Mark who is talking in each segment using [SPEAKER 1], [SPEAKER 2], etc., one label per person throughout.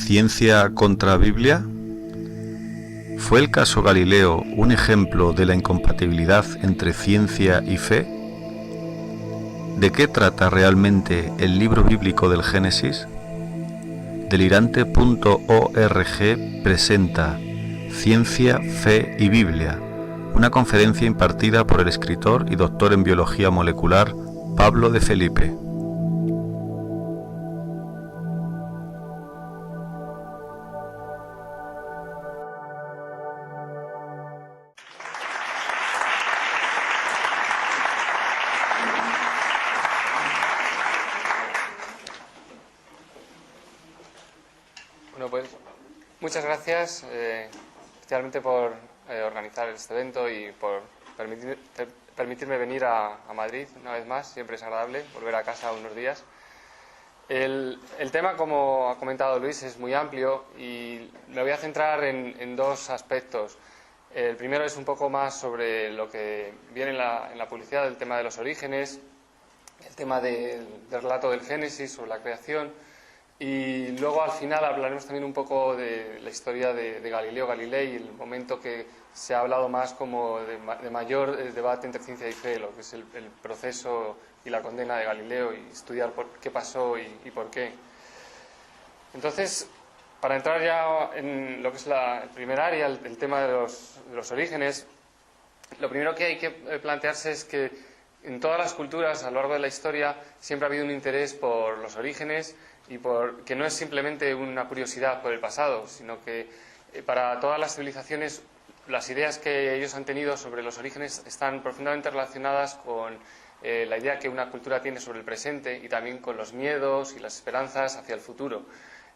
[SPEAKER 1] ¿Ciencia contra Biblia? ¿Fue el caso Galileo un ejemplo de la incompatibilidad entre ciencia y fe? ¿De qué trata realmente el libro bíblico del Génesis? Delirante.org presenta Ciencia, Fe y Biblia, una conferencia impartida por el escritor y doctor en biología molecular Pablo de Felipe.
[SPEAKER 2] Bueno, pues muchas gracias, especialmente por organizar este evento y por permitirme venir a Madrid una vez más. Siempre es agradable volver a casa unos días. El tema, como ha comentado Luis, es muy amplio y me voy a centrar en dos aspectos. El primero es un poco más sobre lo que viene en la publicidad, el tema de los orígenes, el tema del relato del Génesis sobre la creación. Y luego al final hablaremos también un poco de la historia de Galileo Galilei, el momento que se ha hablado más como de mayor debate entre ciencia y fe, lo que es el proceso y la condena de Galileo, y estudiar qué pasó y por qué. Entonces, para entrar ya en lo que es el primer área, el tema de los orígenes, lo primero que hay que plantearse es que en todas las culturas a lo largo de la historia siempre ha habido un interés por los orígenes y que no es simplemente una curiosidad por el pasado, sino que para todas las civilizaciones las ideas que ellos han tenido sobre los orígenes están profundamente relacionadas con la idea que una cultura tiene sobre el presente y también con los miedos y las esperanzas hacia el futuro.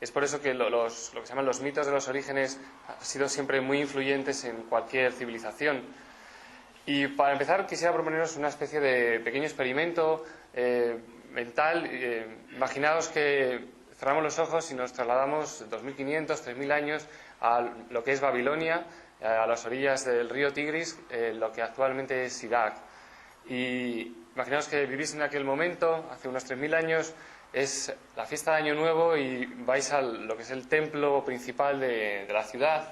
[SPEAKER 2] Es por eso que lo que se llaman los mitos de los orígenes han sido siempre muy influyentes en cualquier civilización. Y para empezar quisiera proponeros una especie de pequeño experimento mental. Imaginaos que cerramos los ojos y nos trasladamos 2500, 3000 años a lo que es Babilonia, a las orillas del río Tigris, lo que actualmente es Irak. Y imaginaos que vivís en aquel momento, hace unos 3000 años, es la fiesta de Año Nuevo y vais a lo que es el templo principal de la ciudad.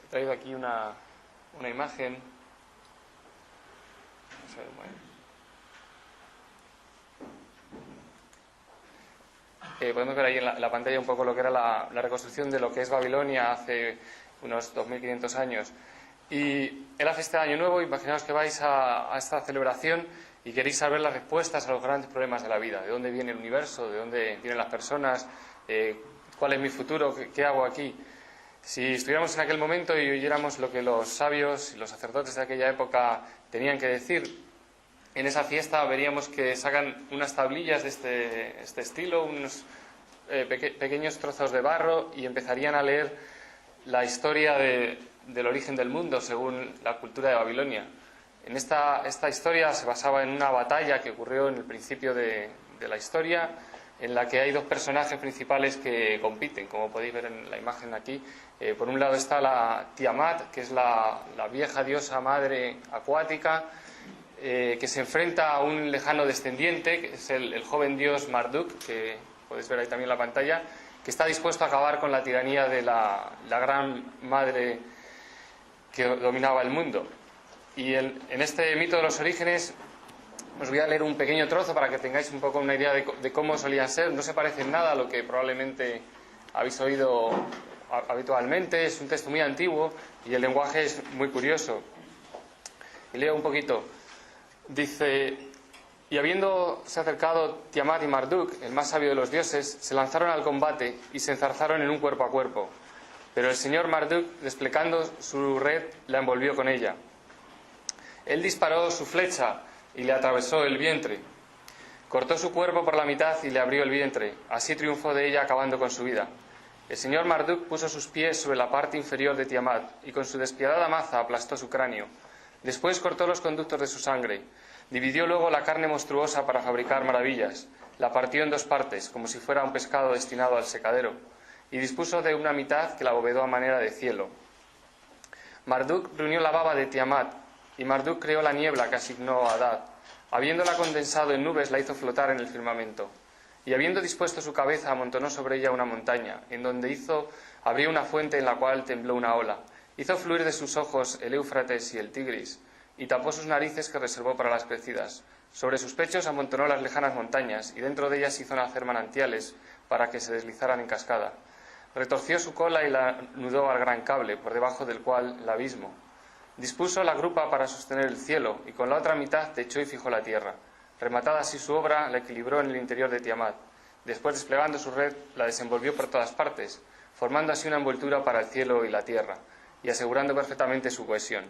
[SPEAKER 2] He traído aquí una imagen. No sé, bueno. Podemos ver ahí en la pantalla un poco lo que era la reconstrucción de lo que es Babilonia hace unos 2500 años. Y en la fiesta de Año Nuevo, imaginaos que vais a esta celebración y queréis saber las respuestas a los grandes problemas de la vida. ¿De dónde viene el universo? ¿De dónde vienen las personas? ¿Cuál es mi futuro? ¿Qué hago aquí? Si estuviéramos en aquel momento y oyéramos lo que los sabios y los sacerdotes de aquella época tenían que decir, en esa fiesta veríamos que sacan unas tablillas de este estilo, unos pequeños trozos de barro, y empezarían a leer la historia del origen del mundo según la cultura de Babilonia. En esta historia se basaba en una batalla que ocurrió en el principio de la historia, en la que hay dos personajes principales que compiten, como podéis ver en la imagen aquí. Por un lado está la Tiamat, que es la vieja diosa madre acuática, que se enfrenta a un lejano descendiente, que es el joven dios Marduk, que podéis ver ahí también en la pantalla, que está dispuesto a acabar con la tiranía de la gran madre que dominaba el mundo. Y en este mito de los orígenes os voy a leer un pequeño trozo para que tengáis un poco una idea de cómo solían ser. No se parece en nada a lo que probablemente habéis oído habitualmente. Es un texto muy antiguo y el lenguaje es muy curioso. Y leo un poquito. Dice: y habiéndose acercado Tiamat y Marduk, el más sabio de los dioses, se lanzaron al combate y se enzarzaron en un cuerpo a cuerpo. Pero el señor Marduk, desplegando su red, la envolvió con ella. Él disparó su flecha y le atravesó el vientre. Cortó su cuerpo por la mitad y le abrió el vientre. Así triunfó de ella, acabando con su vida. El señor Marduk puso sus pies sobre la parte inferior de Tiamat y con su despiadada maza aplastó su cráneo. Después cortó los conductos de su sangre. Dividió luego la carne monstruosa para fabricar maravillas. La partió en dos partes, como si fuera un pescado destinado al secadero, y dispuso de una mitad que la abovedó a manera de cielo. Marduk reunió la baba de Tiamat, y Marduk creó la niebla que asignó a Adad. Habiéndola condensado en nubes, la hizo flotar en el firmamento. Y habiendo dispuesto su cabeza, amontonó sobre ella una montaña, en donde abrió una fuente en la cual tembló una ola. Hizo fluir de sus ojos el Éufrates y el Tigris, y tapó sus narices que reservó para las crecidas. Sobre sus pechos amontonó las lejanas montañas, y dentro de ellas hizo nacer manantiales, para que se deslizaran en cascada. Retorció su cola y la nudó al gran cable, por debajo del cual el abismo. Dispuso la grupa para sostener el cielo, y con la otra mitad techó y fijó la tierra. Rematada así su obra, la equilibró en el interior de Tiamat. Después, desplegando su red, la desenvolvió por todas partes, formando así una envoltura para el cielo y la tierra, y asegurando perfectamente su cohesión.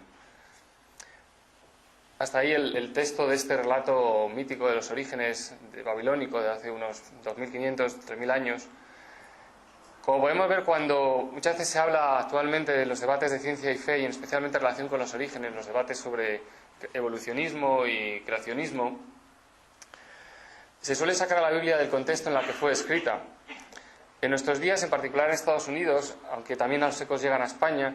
[SPEAKER 2] Hasta ahí el texto de este relato mítico de los orígenes babilónico de hace unos 2500, 3000 años. Como podemos ver, cuando muchas veces se habla actualmente de los debates de ciencia y fe, y especialmente en relación con los orígenes, los debates sobre evolucionismo y creacionismo, se suele sacar a la Biblia del contexto en el que fue escrita. En nuestros días, en particular en Estados Unidos, aunque también los ecos llegan a España,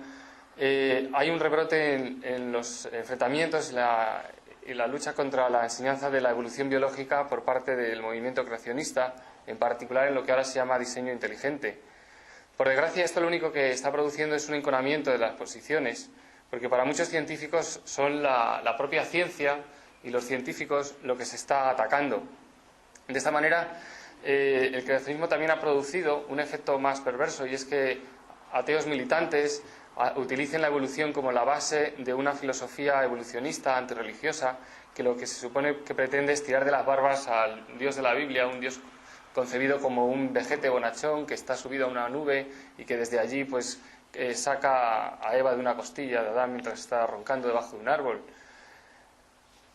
[SPEAKER 2] hay un rebrote en los enfrentamientos y la lucha contra la enseñanza de la evolución biológica por parte del movimiento creacionista, en particular en lo que ahora se llama diseño inteligente. Por desgracia, esto lo único que está produciendo es un enconamiento de las posiciones, porque para muchos científicos son la propia ciencia y los científicos lo que se está atacando. De esta manera, el creacionismo también ha producido un efecto más perverso, y es que ateos militantes utilicen la evolución como la base de una filosofía evolucionista antirreligiosa, que lo que se supone que pretende es tirar de las barbas al Dios de la Biblia, un Dios concebido como un vejete bonachón que está subido a una nube y que desde allí pues saca a Eva de una costilla de Adán mientras está roncando debajo de un árbol.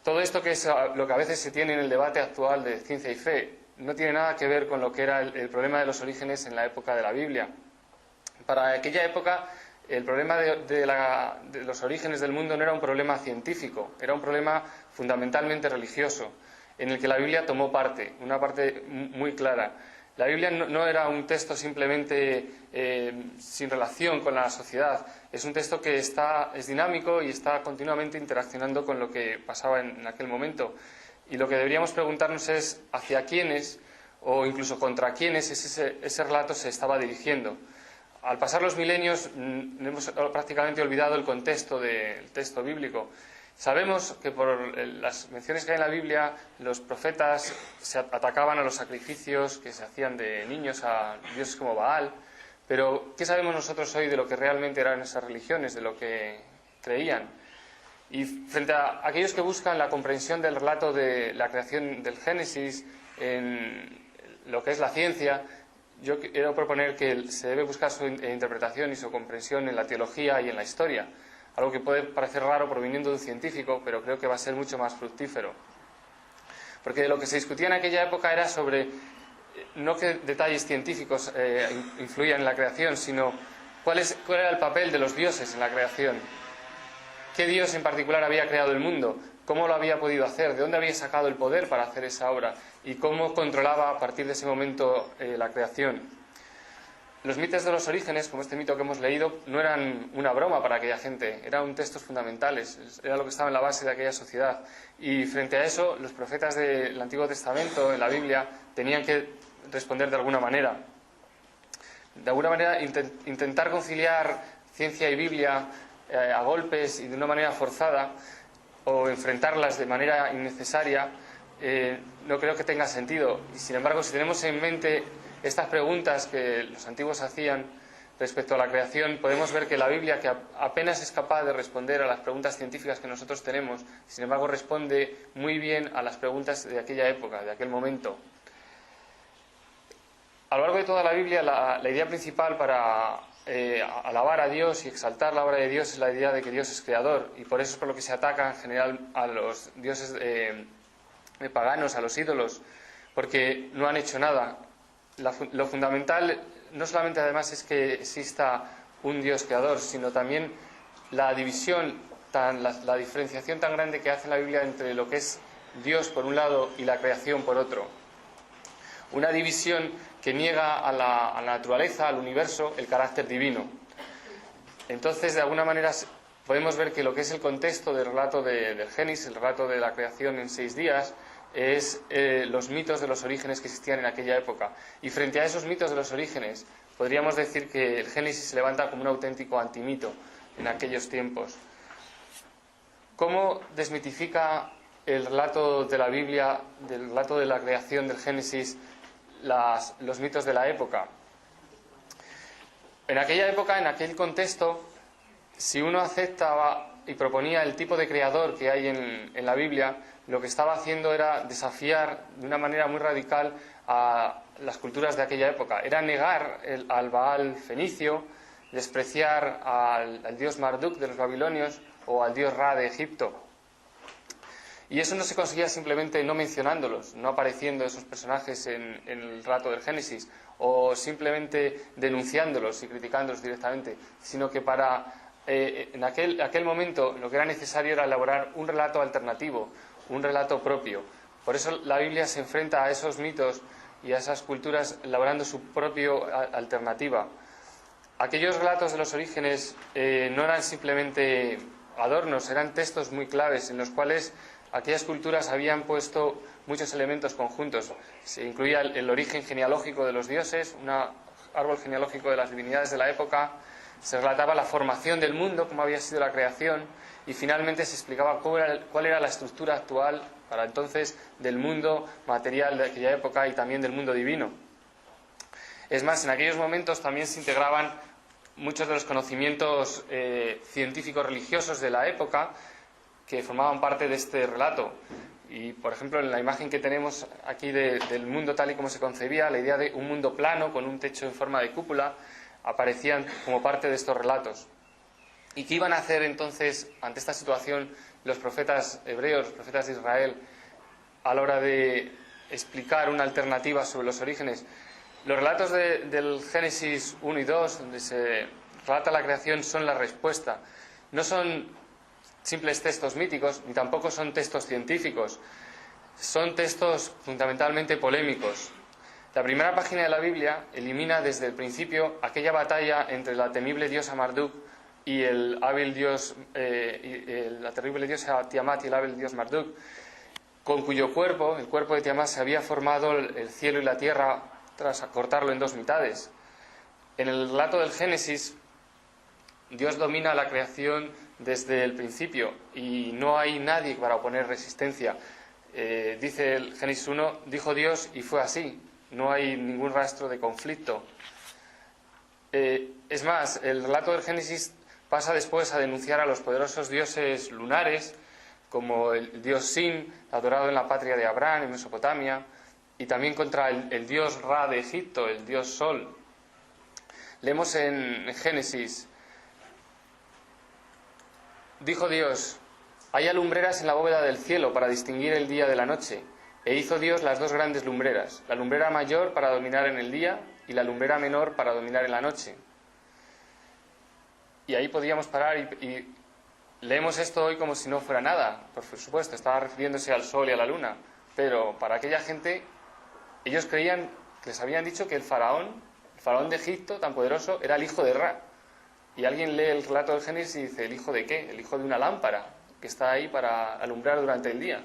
[SPEAKER 2] Todo esto, que es lo que a veces se tiene en el debate actual de ciencia y fe, no tiene nada que ver con lo que era el problema de los orígenes en la época de la Biblia. Para aquella época, el problema de los orígenes del mundo no era un problema científico, era un problema fundamentalmente religioso, en el que la Biblia tomó parte, una parte muy clara. La Biblia no era un texto simplemente sin relación con la sociedad, es un texto que es dinámico y está continuamente interaccionando con lo que pasaba en aquel momento. Y lo que deberíamos preguntarnos es hacia quiénes o incluso contra quiénes ese relato se estaba dirigiendo. Al pasar los milenios hemos prácticamente olvidado el contexto del texto bíblico. Sabemos que por las menciones que hay en la Biblia, los profetas se atacaban a los sacrificios que se hacían de niños a dioses como Baal, pero ¿qué sabemos nosotros hoy de lo que realmente eran esas religiones, de lo que creían? Y frente a aquellos que buscan la comprensión del relato de la creación del Génesis en lo que es la ciencia, yo quiero proponer que se debe buscar su interpretación y su comprensión en la teología y en la historia. Algo que puede parecer raro proviniendo de un científico, pero creo que va a ser mucho más fructífero. Porque lo que se discutía en aquella época era sobre, no qué detalles científicos influían en la creación, sino cuál era el papel de los dioses en la creación. ¿Qué dios en particular había creado el mundo? ¿Cómo lo había podido hacer? ¿De dónde había sacado el poder para hacer esa obra? ¿Y cómo controlaba a partir de ese momento la creación? Los mitos de los orígenes, como este mito que hemos leído, no eran una broma para aquella gente, eran textos fundamentales, era lo que estaba en la base de aquella sociedad. Y frente a eso, los profetas del Antiguo Testamento, en la Biblia, tenían que responder de alguna manera. De alguna manera, intentar conciliar ciencia y Biblia a golpes y de una manera forzada, o enfrentarlas de manera innecesaria, no creo que tenga sentido. Y sin embargo, si tenemos en mente estas preguntas que los antiguos hacían respecto a la creación, podemos ver que la Biblia, que apenas es capaz de responder a las preguntas científicas que nosotros tenemos, sin embargo responde muy bien a las preguntas de aquella época, de aquel momento. A lo largo de toda la Biblia, la idea principal para alabar a Dios y exaltar la obra de Dios es la idea de que Dios es creador, y por eso es por lo que se ataca en general a los dioses paganos, a los ídolos, porque no han hecho nada. Lo fundamental no solamente además es que exista un Dios creador, sino también la división, la diferenciación tan grande que hace la Biblia entre lo que es Dios por un lado y la creación por otro. Una división que niega a la naturaleza, al universo, el carácter divino. Entonces, de alguna manera, podemos ver que lo que es el contexto del relato del Génesis, el relato de la creación en 6 días, es los mitos de los orígenes que existían en aquella época. Y frente a esos mitos de los orígenes, podríamos decir que el Génesis se levanta como un auténtico antimito en aquellos tiempos. ¿Cómo desmitifica el relato de la Biblia, del relato de la creación del Génesis, los mitos de la época? En aquella época, en aquel contexto, si uno aceptaba y proponía el tipo de creador que hay en la Biblia, lo que estaba haciendo era desafiar de una manera muy radical a las culturas de aquella época. Era negar al Baal fenicio, despreciar al dios Marduk de los babilonios o al dios Ra de Egipto. Y eso no se conseguía simplemente no mencionándolos, no apareciendo esos personajes en el relato del Génesis, o simplemente denunciándolos y criticándolos directamente, sino que en aquel momento lo que era necesario era elaborar un relato alternativo, un relato propio. Por eso la Biblia se enfrenta a esos mitos y a esas culturas elaborando su propia alternativa. Aquellos relatos de los orígenes no eran simplemente adornos, eran textos muy claves en los cuales aquellas culturas habían puesto muchos elementos conjuntos. Se incluía el origen genealógico de los dioses, un árbol genealógico de las divinidades de la época, se relataba la formación del mundo, cómo había sido la creación, y finalmente se explicaba cuál era la estructura actual para entonces del mundo material de aquella época y también del mundo divino. Es más, en aquellos momentos también se integraban muchos de los conocimientos científicos religiosos de la época que formaban parte de este relato. Y, por ejemplo, en la imagen que tenemos aquí del mundo tal y como se concebía, la idea de un mundo plano con un techo en forma de cúpula aparecían como parte de estos relatos. ¿Y qué iban a hacer entonces ante esta situación los profetas hebreos, los profetas de Israel, a la hora de explicar una alternativa sobre los orígenes? Los relatos del Génesis 1 y 2, donde se relata la creación, son la respuesta. No son simples textos míticos, ni tampoco son textos científicos. Son textos fundamentalmente polémicos. La primera página de la Biblia elimina desde el principio aquella batalla entre la temible diosa Marduk y el hábil dios, la terrible diosa Tiamat y el hábil dios Marduk, con cuyo cuerpo, el cuerpo de Tiamat, se había formado el cielo y la tierra tras cortarlo en dos mitades. En el relato del Génesis, Dios domina la creación desde el principio y no hay nadie para oponer resistencia. Dice el Génesis 1, dijo Dios y fue así. No hay ningún rastro de conflicto. Es más, el relato del Génesis pasa después a denunciar a los poderosos dioses lunares, como el dios Sin, adorado en la patria de Abraham, en Mesopotamia, y también contra el dios Ra de Egipto, el dios Sol. Leemos en Génesis: dijo Dios, haya lumbreras en la bóveda del cielo para distinguir el día de la noche. E hizo Dios las dos grandes lumbreras, la lumbrera mayor para dominar en el día y la lumbrera menor para dominar en la noche. Y ahí podríamos parar y leemos esto hoy como si no fuera nada. Por supuesto, estaba refiriéndose al sol y a la luna. Pero para aquella gente, ellos creían, les habían dicho que el faraón de Egipto, tan poderoso, era el hijo de Ra. Y alguien lee el relato del Génesis y dice, ¿el hijo de qué? El hijo de una lámpara que está ahí para alumbrar durante el día.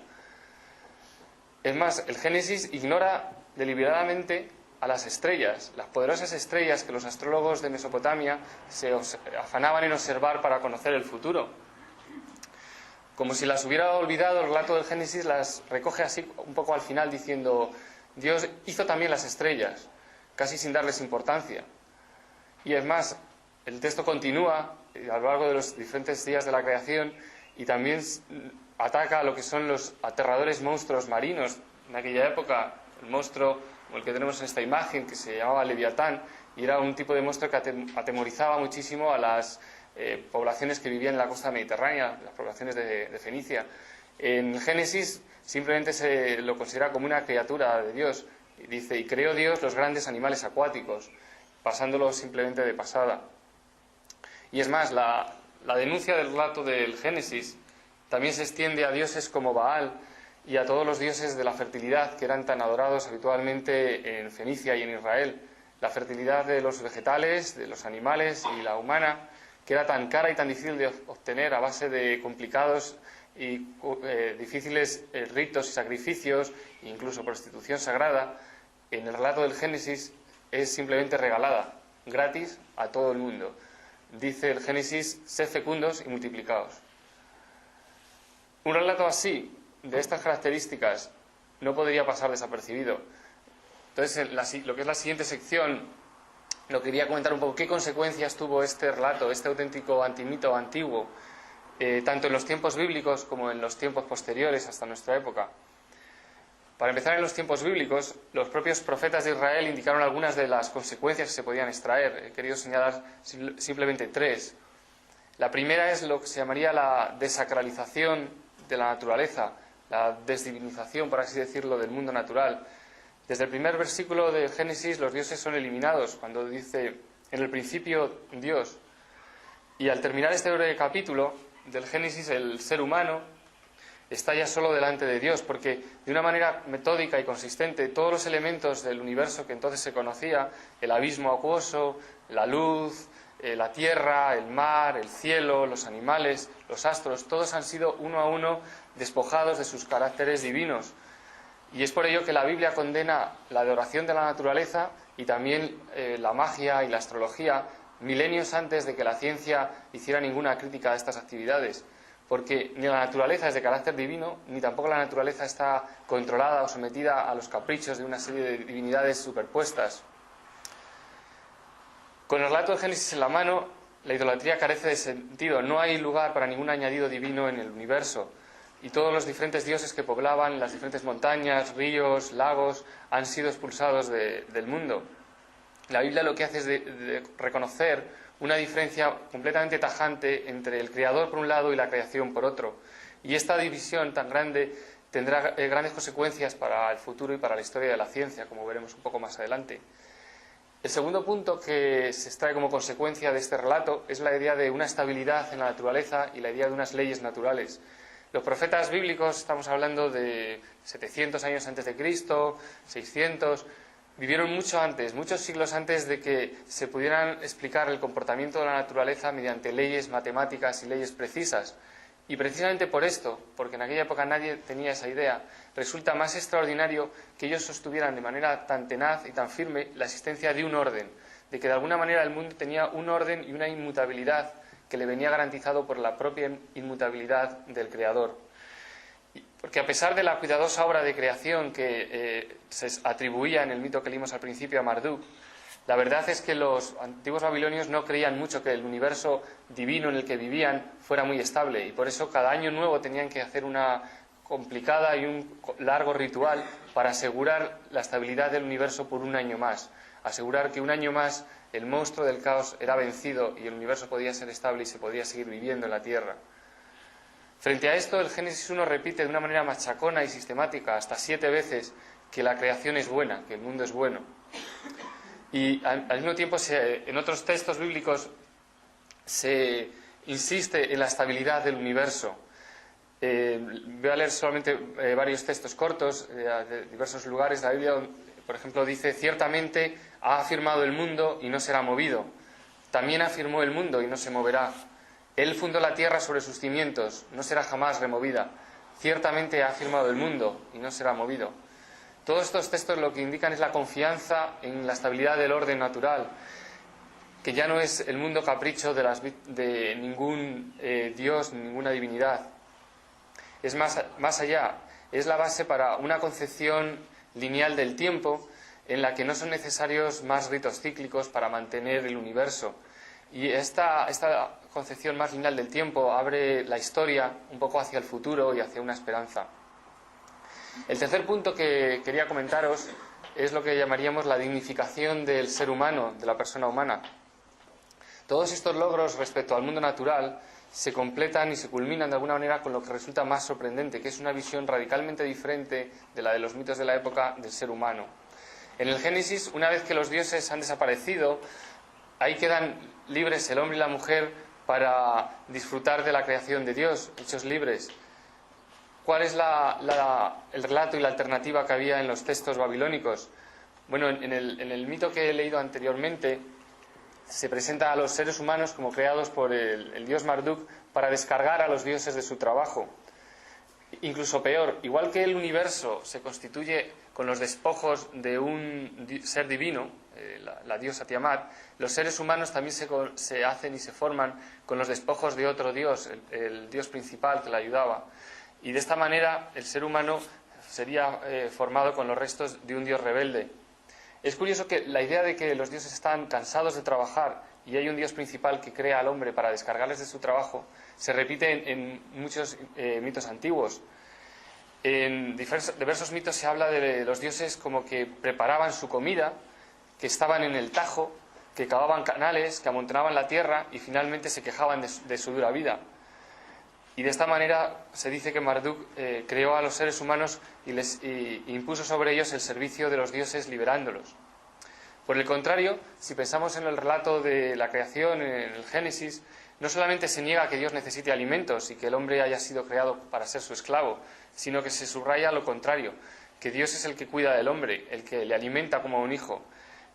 [SPEAKER 2] Es más, el Génesis ignora deliberadamente a las estrellas, las poderosas estrellas que los astrólogos de Mesopotamia se afanaban en observar para conocer el futuro. Como si las hubiera olvidado, el relato del Génesis las recoge así un poco al final diciendo, Dios hizo también las estrellas, casi sin darles importancia. Y es más, el texto continúa a lo largo de los diferentes días de la creación y también ataca a lo que son los aterradores monstruos marinos. En aquella época, el monstruo, como el que tenemos en esta imagen, que se llamaba Leviatán, y era un tipo de monstruo que atemorizaba muchísimo a las poblaciones que vivían en la costa mediterránea, las poblaciones de Fenicia. En Génesis simplemente se lo considera como una criatura de Dios. Y dice, y creó Dios los grandes animales acuáticos, pasándolo simplemente de pasada. Y es más, la denuncia del relato del Génesis también se extiende a dioses como Baal y a todos los dioses de la fertilidad que eran tan adorados habitualmente en Fenicia y en Israel. La fertilidad de los vegetales, de los animales y la humana, que era tan cara y tan difícil de obtener a base de complicados y difíciles ritos y sacrificios, incluso prostitución sagrada, en el relato del Génesis es simplemente regalada, gratis a todo el mundo. Dice el Génesis: sed fecundos y multiplicaos. Un relato así, de estas características, no podría pasar desapercibido. Entonces, lo que es la siguiente sección, lo quería comentar un poco qué consecuencias tuvo este relato, este auténtico antimito antiguo, tanto en los tiempos bíblicos como en los tiempos posteriores hasta nuestra época. Para empezar, en los tiempos bíblicos, los propios profetas de Israel indicaron algunas de las consecuencias que se podían extraer. He querido señalar simplemente 3. La primera es lo que se llamaría la desacralización de la naturaleza, la desdivinización, por así decirlo, del mundo natural. Desde el primer versículo de Génesis, los dioses son eliminados, cuando dice: en el principio Dios. Y al terminar este breve capítulo del Génesis, el ser humano está ya solo delante de Dios, porque de una manera metódica y consistente todos los elementos del universo que entonces se conocía, el abismo acuoso, la luz, la tierra, el mar, el cielo, los animales, los astros, todos han sido uno a uno despojados de sus caracteres divinos. Y es por ello que la Biblia condena la adoración de la naturaleza y también la magia y la astrología milenios antes de que la ciencia hiciera ninguna crítica a estas actividades. Porque ni la naturaleza es de carácter divino, ni tampoco la naturaleza está controlada o sometida a los caprichos de una serie de divinidades superpuestas. Con el relato de Génesis en la mano, la idolatría carece de sentido. No hay lugar para ningún añadido divino en el universo. Y todos los diferentes dioses que poblaban las diferentes montañas, ríos, lagos, han sido expulsados del mundo. La Biblia lo que hace es de reconocer una diferencia completamente tajante entre el Creador por un lado y la creación por otro. Y esta división tan grande tendrá grandes consecuencias para el futuro y para la historia de la ciencia, como veremos un poco más adelante. El segundo punto que se extrae como consecuencia de este relato es la idea de una estabilidad en la naturaleza y la idea de unas leyes naturales. Los profetas bíblicos, estamos hablando de 700 años antes de Cristo, 600... vivieron mucho antes, muchos siglos antes de que se pudieran explicar el comportamiento de la naturaleza mediante leyes matemáticas y leyes precisas. Y precisamente por esto, porque en aquella época nadie tenía esa idea, resulta más extraordinario que ellos sostuvieran de manera tan tenaz y tan firme la existencia de un orden, de que de alguna manera el mundo tenía un orden y una inmutabilidad que le venía garantizado por la propia inmutabilidad del Creador. Porque a pesar de la cuidadosa obra de creación que se atribuía en el mito que leímos al principio a Marduk, la verdad es que los antiguos babilonios no creían mucho que el universo divino en el que vivían fuera muy estable, y por eso cada año nuevo tenían que hacer una complicada y un largo ritual para asegurar la estabilidad del universo por un año más, asegurar que un año más el monstruo del caos era vencido y el universo podía ser estable y se podía seguir viviendo en la Tierra. Frente a esto, el Génesis 1 repite de una manera machacona y sistemática hasta 7 veces que la creación es buena, que el mundo es bueno. Y al mismo tiempo, en otros textos bíblicos se insiste en la estabilidad del universo. Voy a leer solamente varios textos cortos de diversos lugares de la Biblia. Por ejemplo, dice: ciertamente ha afirmado el mundo y no será movido. También afirmó el mundo y no se moverá. Él fundó la tierra sobre sus cimientos, no será jamás removida. Ciertamente ha afirmado el mundo y no será movido. Todos estos textos lo que indican es la confianza en la estabilidad del orden natural, que ya no es el mundo capricho de ningún dios, ninguna divinidad. Es más allá, es la base para una concepción lineal del tiempo en la que no son necesarios más ritos cíclicos para mantener el universo. Y esta concepción más lineal del tiempo abre la historia un poco hacia el futuro y hacia una esperanza. El tercer punto que quería comentaros es lo que llamaríamos la dignificación del ser humano, de la persona humana. Todos estos logros respecto al mundo natural se completan y se culminan de alguna manera con lo que resulta más sorprendente, que es una visión radicalmente diferente de la de los mitos de la época del ser humano. En el Génesis, una vez que los dioses han desaparecido, ahí quedan libres el hombre y la mujer para disfrutar de la creación de Dios, hechos libres. ¿Cuál es el relato y la alternativa que había en los textos babilónicos? Bueno, en el mito que he leído anteriormente se presenta a los seres humanos como creados por el dios Marduk para descargar a los dioses de su trabajo. Incluso peor, igual que el universo se constituye con los despojos de un ser divino, la diosa Tiamat, los seres humanos también se hacen y se forman con los despojos de otro dios, el dios principal que la ayudaba. Y de esta manera el ser humano sería formado con los restos de un dios rebelde. Es curioso que la idea de que los dioses están cansados de trabajar y hay un dios principal que crea al hombre para descargarles de su trabajo se repite en muchos mitos antiguos. En diversos mitos se habla de los dioses como que preparaban su comida, que estaban en el Tajo, que cavaban canales, que amontonaban la tierra y finalmente se quejaban de su dura vida. Y de esta manera se dice que Marduk creó a los seres humanos y impuso sobre ellos el servicio de los dioses liberándolos. Por el contrario, si pensamos en el relato de la creación, en el Génesis, no solamente se niega que Dios necesite alimentos y que el hombre haya sido creado para ser su esclavo, sino que se subraya lo contrario, que Dios es el que cuida del hombre, el que le alimenta como a un hijo.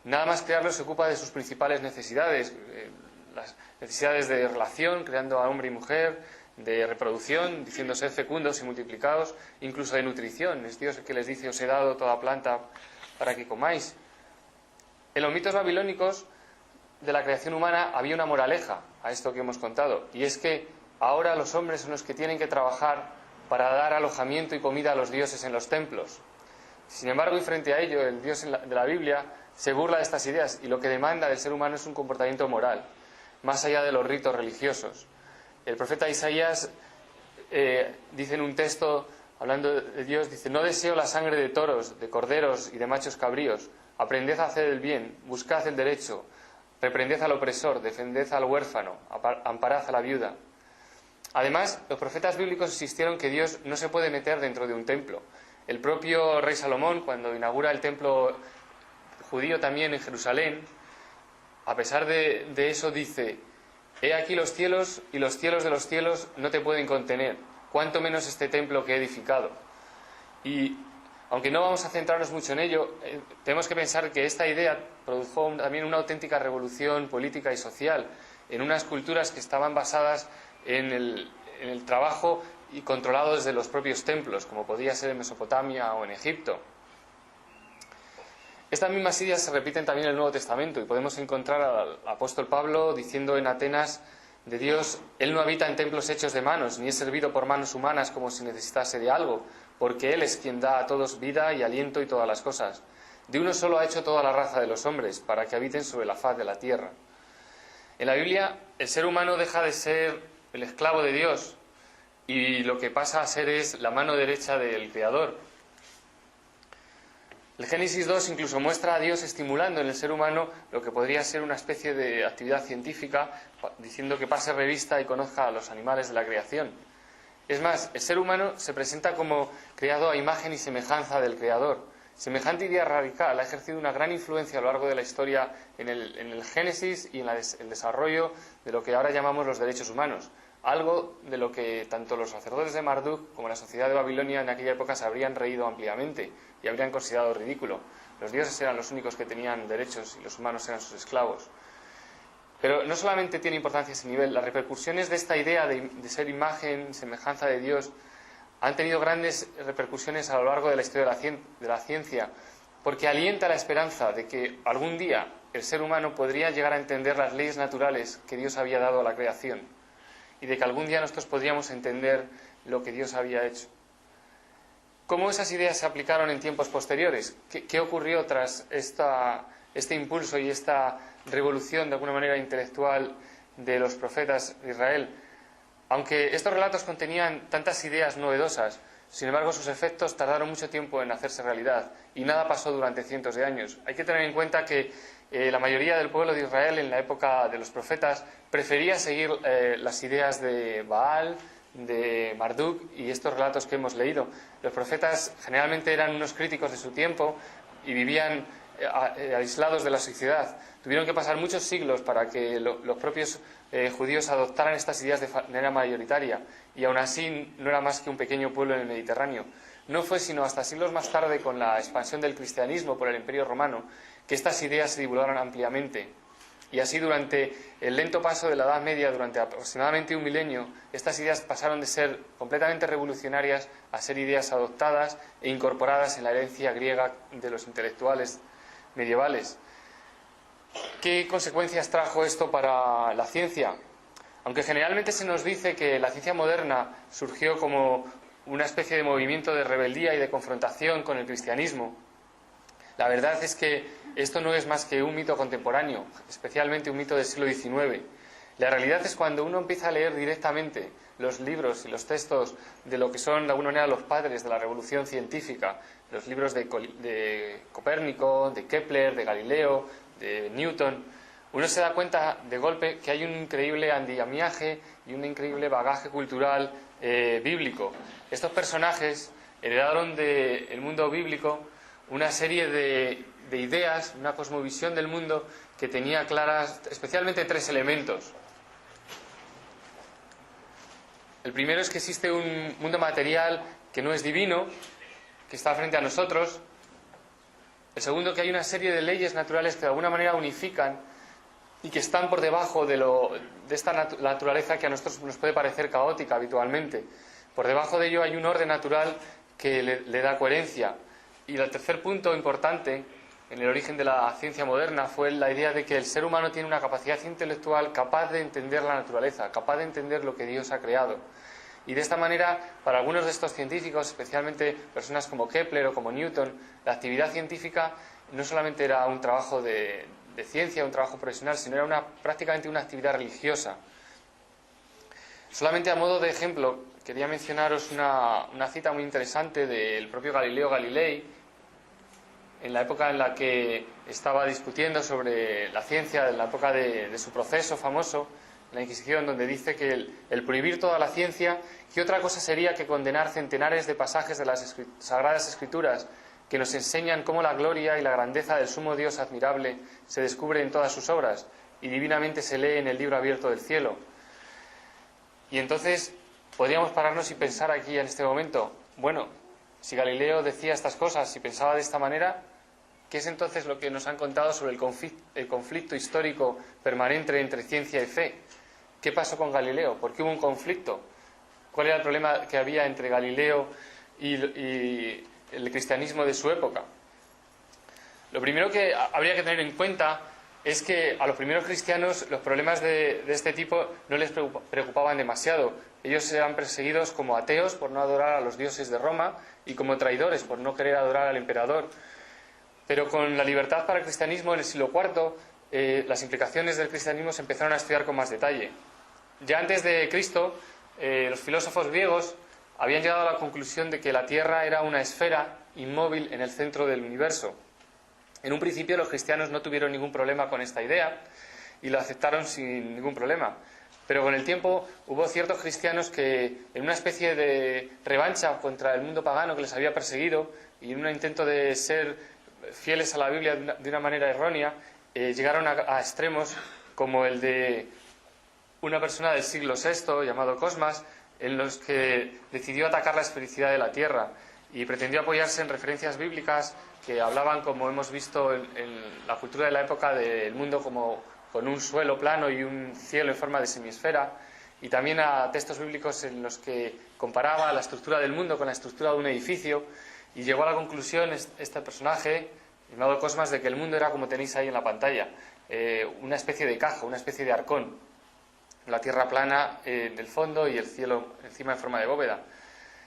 [SPEAKER 2] Nada más crearlo se ocupa de sus principales necesidades, las necesidades de relación, creando a hombre y mujer, de reproducción, diciendo sed fecundos y multiplicados, incluso de nutrición. Es Dios el que les dice: os he dado toda planta para que comáis. En los mitos babilónicos de la creación humana había una moraleja a esto que hemos contado, y es que ahora los hombres son los que tienen que trabajar para dar alojamiento y comida a los dioses en los templos. Sin embargo, y frente a ello, el Dios de la Biblia se burla de estas ideas y lo que demanda del ser humano es un comportamiento moral, más allá de los ritos religiosos. El profeta Isaías dice en un texto, hablando de Dios, dice: no deseo la sangre de toros, de corderos y de machos cabríos. Aprended a hacer el bien, buscad el derecho, reprended al opresor, defended al huérfano, amparad a la viuda. Además, los profetas bíblicos insistieron que Dios no se puede meter dentro de un templo. El propio rey Salomón, cuando inaugura el templo judío también en Jerusalén, a pesar de eso dice: he aquí los cielos y los cielos de los cielos no te pueden contener, cuanto menos este templo que he edificado. Y aunque no vamos a centrarnos mucho en ello, tenemos que pensar que esta idea produjo también una auténtica revolución política y social en unas culturas que estaban basadas en el trabajo y controlado desde los propios templos, como podía ser en Mesopotamia o en Egipto. Estas mismas ideas se repiten también en el Nuevo Testamento y podemos encontrar al apóstol Pablo diciendo en Atenas de Dios: Él no habita en templos hechos de manos, ni es servido por manos humanas como si necesitase de algo, porque Él es quien da a todos vida y aliento y todas las cosas. De uno solo ha hecho toda la raza de los hombres, para que habiten sobre la faz de la tierra. En la Biblia, el ser humano deja de ser el esclavo de Dios y lo que pasa a ser es la mano derecha del Creador. El Génesis 2 incluso muestra a Dios estimulando en el ser humano lo que podría ser una especie de actividad científica, diciendo que pase revista y conozca a los animales de la creación. Es más, el ser humano se presenta como creado a imagen y semejanza del Creador. Semejante idea radical ha ejercido una gran influencia a lo largo de la historia en el Génesis y en el desarrollo de lo que ahora llamamos los derechos humanos. Algo de lo que tanto los sacerdotes de Marduk como la sociedad de Babilonia en aquella época se habrían reído ampliamente y habrían considerado ridículo. Los dioses eran los únicos que tenían derechos y los humanos eran sus esclavos. Pero no solamente tiene importancia ese nivel, las repercusiones de esta idea de ser imagen, semejanza de Dios, han tenido grandes repercusiones a lo largo de la historia de la ciencia, porque alienta la esperanza de que algún día el ser humano podría llegar a entender las leyes naturales que Dios había dado a la creación, y de que algún día nosotros podríamos entender lo que Dios había hecho. ¿Cómo esas ideas se aplicaron en tiempos posteriores? ¿Qué ocurrió tras este impulso y esta revolución de alguna manera intelectual de los profetas de Israel? Aunque estos relatos contenían tantas ideas novedosas, sin embargo sus efectos tardaron mucho tiempo en hacerse realidad y nada pasó durante cientos de años. Hay que tener en cuenta que la mayoría del pueblo de Israel en la época de los profetas prefería seguir las ideas de Baal, de Marduk y estos relatos que hemos leído. Los profetas generalmente eran unos críticos de su tiempo y vivían aislados de la sociedad. Tuvieron que pasar muchos siglos para que los propios judíos adoptaran estas ideas de manera mayoritaria, y aún así no era más que un pequeño pueblo en el Mediterráneo. No fue sino hasta siglos más tarde, con la expansión del cristianismo por el Imperio Romano, que estas ideas se divulgaron ampliamente. Y así, durante el lento paso de la Edad Media, durante aproximadamente un milenio, estas ideas pasaron de ser completamente revolucionarias a ser ideas adoptadas e incorporadas en la herencia griega de los intelectuales medievales. ¿Qué consecuencias trajo esto para la ciencia? Aunque generalmente se nos dice que la ciencia moderna surgió como una especie de movimiento de rebeldía y de confrontación con el cristianismo, la verdad es que esto no es más que un mito contemporáneo, especialmente un mito del siglo XIX. La realidad es cuando uno empieza a leer directamente los libros y los textos de lo que son, de alguna manera, los padres de la revolución científica, los libros de Copérnico, de Kepler, de Galileo, de Newton, uno se da cuenta de golpe que hay un increíble andamiaje y un increíble bagaje cultural bíblico. Estos personajes heredaron del mundo bíblico una serie de ideas, una cosmovisión del mundo que tenía claras especialmente tres elementos. El primero es que existe un mundo material que no es divino, que está frente a nosotros. El segundo, que hay una serie de leyes naturales que de alguna manera unifican y que están por debajo de esta naturaleza que a nosotros nos puede parecer caótica habitualmente. Por debajo de ello hay un orden natural que le da coherencia. Y el tercer punto importante en el origen de la ciencia moderna fue la idea de que el ser humano tiene una capacidad intelectual capaz de entender la naturaleza, capaz de entender lo que Dios ha creado. Y de esta manera, para algunos de estos científicos, especialmente personas como Kepler o como Newton, la actividad científica no solamente era un trabajo de ciencia, un trabajo profesional, sino era prácticamente una actividad religiosa. Solamente a modo de ejemplo, quería mencionaros una cita muy interesante del propio Galileo Galilei, en la época en la que estaba discutiendo sobre la ciencia, en la época de su proceso famoso, la Inquisición, donde dice que el prohibir toda la ciencia, ¿qué otra cosa sería que condenar centenares de pasajes de las Sagradas Escrituras que nos enseñan cómo la gloria y la grandeza del sumo Dios admirable se descubre en todas sus obras y divinamente se lee en el libro abierto del cielo? Y entonces podríamos pararnos y pensar aquí en este momento, bueno, si Galileo decía estas cosas y pensaba de esta manera, ¿qué es entonces lo que nos han contado sobre el conflicto histórico permanente entre ciencia y fe? ¿Qué pasó con Galileo? ¿Por qué hubo un conflicto? ¿Cuál era el problema que había entre Galileo y el cristianismo de su época? Lo primero que habría que tener en cuenta es que a los primeros cristianos los problemas de este tipo no les preocupaban demasiado. Ellos eran perseguidos como ateos por no adorar a los dioses de Roma y como traidores por no querer adorar al emperador. Pero con la libertad para el cristianismo en el siglo IV, las implicaciones del cristianismo se empezaron a estudiar con más detalle. Ya antes de Cristo, los filósofos griegos habían llegado a la conclusión de que la Tierra era una esfera inmóvil en el centro del universo. En un principio los cristianos no tuvieron ningún problema con esta idea y la aceptaron sin ningún problema. Pero con el tiempo hubo ciertos cristianos que, en una especie de revancha contra el mundo pagano que les había perseguido y en un intento de ser fieles a la Biblia de una manera errónea, llegaron a extremos como el de una persona del siglo VI llamado Cosmas, en los que decidió atacar la esfericidad de la Tierra y pretendió apoyarse en referencias bíblicas que hablaban, como hemos visto en la cultura de la época, del mundo como con un suelo plano y un cielo en forma de semisfera, y también a textos bíblicos en los que comparaba la estructura del mundo con la estructura de un edificio, y llegó a la conclusión este personaje llamado Cosmas de que el mundo era como tenéis ahí en la pantalla, una especie de caja, una especie de arcón, la tierra plana en el fondo y el cielo encima en forma de bóveda.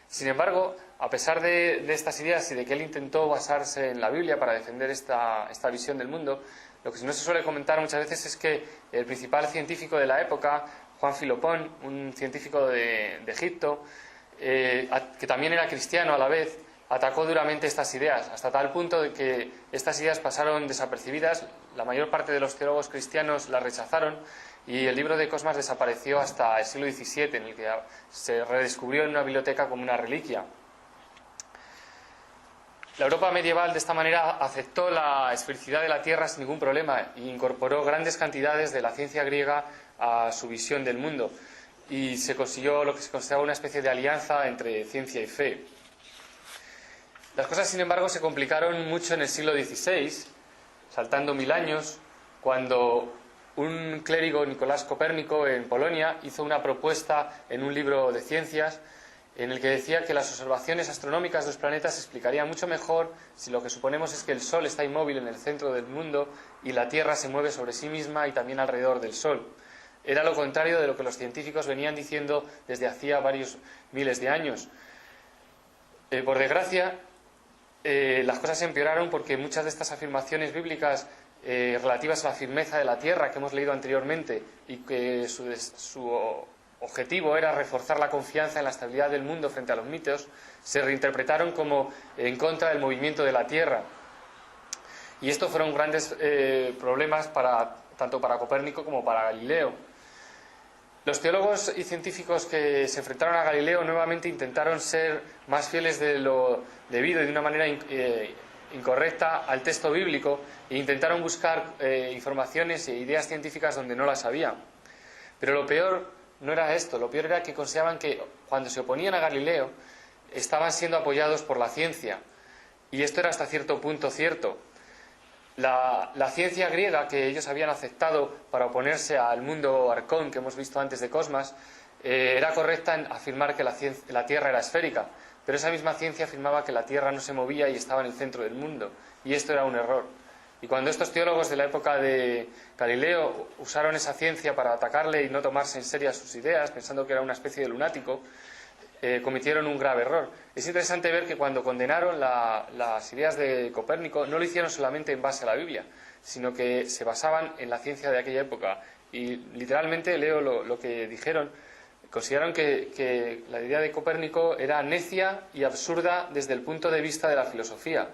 [SPEAKER 2] Sin embargo, a pesar de estas ideas y de que él intentó basarse en la Biblia para defender esta visión del mundo, lo que no se suele comentar muchas veces es que el principal científico de la época, Juan Filopón, un científico de Egipto, que también era cristiano a la vez, atacó duramente estas ideas, hasta tal punto de que estas ideas pasaron desapercibidas. La mayor parte de los teólogos cristianos las rechazaron y el libro de Cosmas desapareció hasta el siglo XVII, en el que se redescubrió en una biblioteca como una reliquia. La Europa medieval de esta manera aceptó la esfericidad de la Tierra sin ningún problema e incorporó grandes cantidades de la ciencia griega a su visión del mundo, y se consiguió lo que se consideraba una especie de alianza entre ciencia y fe. Las cosas, sin embargo, se complicaron mucho en el siglo XVI, saltando 1000 años, cuando un clérigo, Nicolás Copérnico, en Polonia, hizo una propuesta en un libro de ciencias en el que decía que las observaciones astronómicas de los planetas se explicarían mucho mejor si lo que suponemos es que el Sol está inmóvil en el centro del mundo y la Tierra se mueve sobre sí misma y también alrededor del Sol. Era lo contrario de lo que los científicos venían diciendo desde hacía varios miles de años. Por desgracia, las cosas se empeoraron porque muchas de estas afirmaciones bíblicas relativas a la firmeza de la Tierra que hemos leído anteriormente y que su objetivo era reforzar la confianza en la estabilidad del mundo frente a los mitos, se reinterpretaron como en contra del movimiento de la Tierra. Y estos fueron grandes problemas tanto para Copérnico como para Galileo. Los teólogos y científicos que se enfrentaron a Galileo nuevamente intentaron ser más fieles de lo debido y de una manera incorrecta al texto bíblico e intentaron buscar informaciones e ideas científicas donde no las había. Pero lo peor no era esto, lo peor era que consideraban que cuando se oponían a Galileo estaban siendo apoyados por la ciencia. Y esto era hasta cierto punto cierto. La ciencia griega que ellos habían aceptado para oponerse al mundo arcón que hemos visto antes de Cosmas era correcta en afirmar que la Tierra era esférica, pero esa misma ciencia afirmaba que la Tierra no se movía y estaba en el centro del mundo, y esto era un error. Y cuando estos teólogos de la época de Galileo usaron esa ciencia para atacarle y no tomarse en serio sus ideas, pensando que era una especie de lunático, cometieron un grave error. Es interesante ver que cuando condenaron las ideas de Copérnico no lo hicieron solamente en base a la Biblia, sino que se basaban en la ciencia de aquella época. Y literalmente leo lo que dijeron. Consideraron que la idea de Copérnico era necia y absurda desde el punto de vista de la filosofía,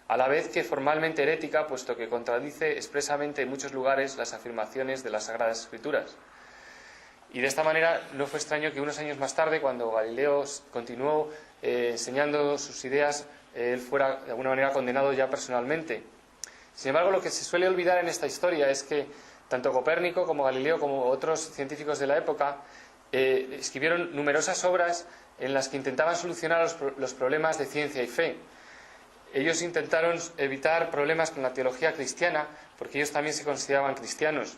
[SPEAKER 2] a la vez que formalmente herética, puesto que contradice expresamente en muchos lugares las afirmaciones de las Sagradas Escrituras. Y de esta manera no fue extraño que unos años más tarde, cuando Galileo continuó enseñando sus ideas, él fuera de alguna manera condenado ya personalmente. Sin embargo, lo que se suele olvidar en esta historia es que tanto Copérnico como Galileo como otros científicos de la época escribieron numerosas obras en las que intentaban solucionar los problemas de ciencia y fe. Ellos intentaron evitar problemas con la teología cristiana porque ellos también se consideraban cristianos.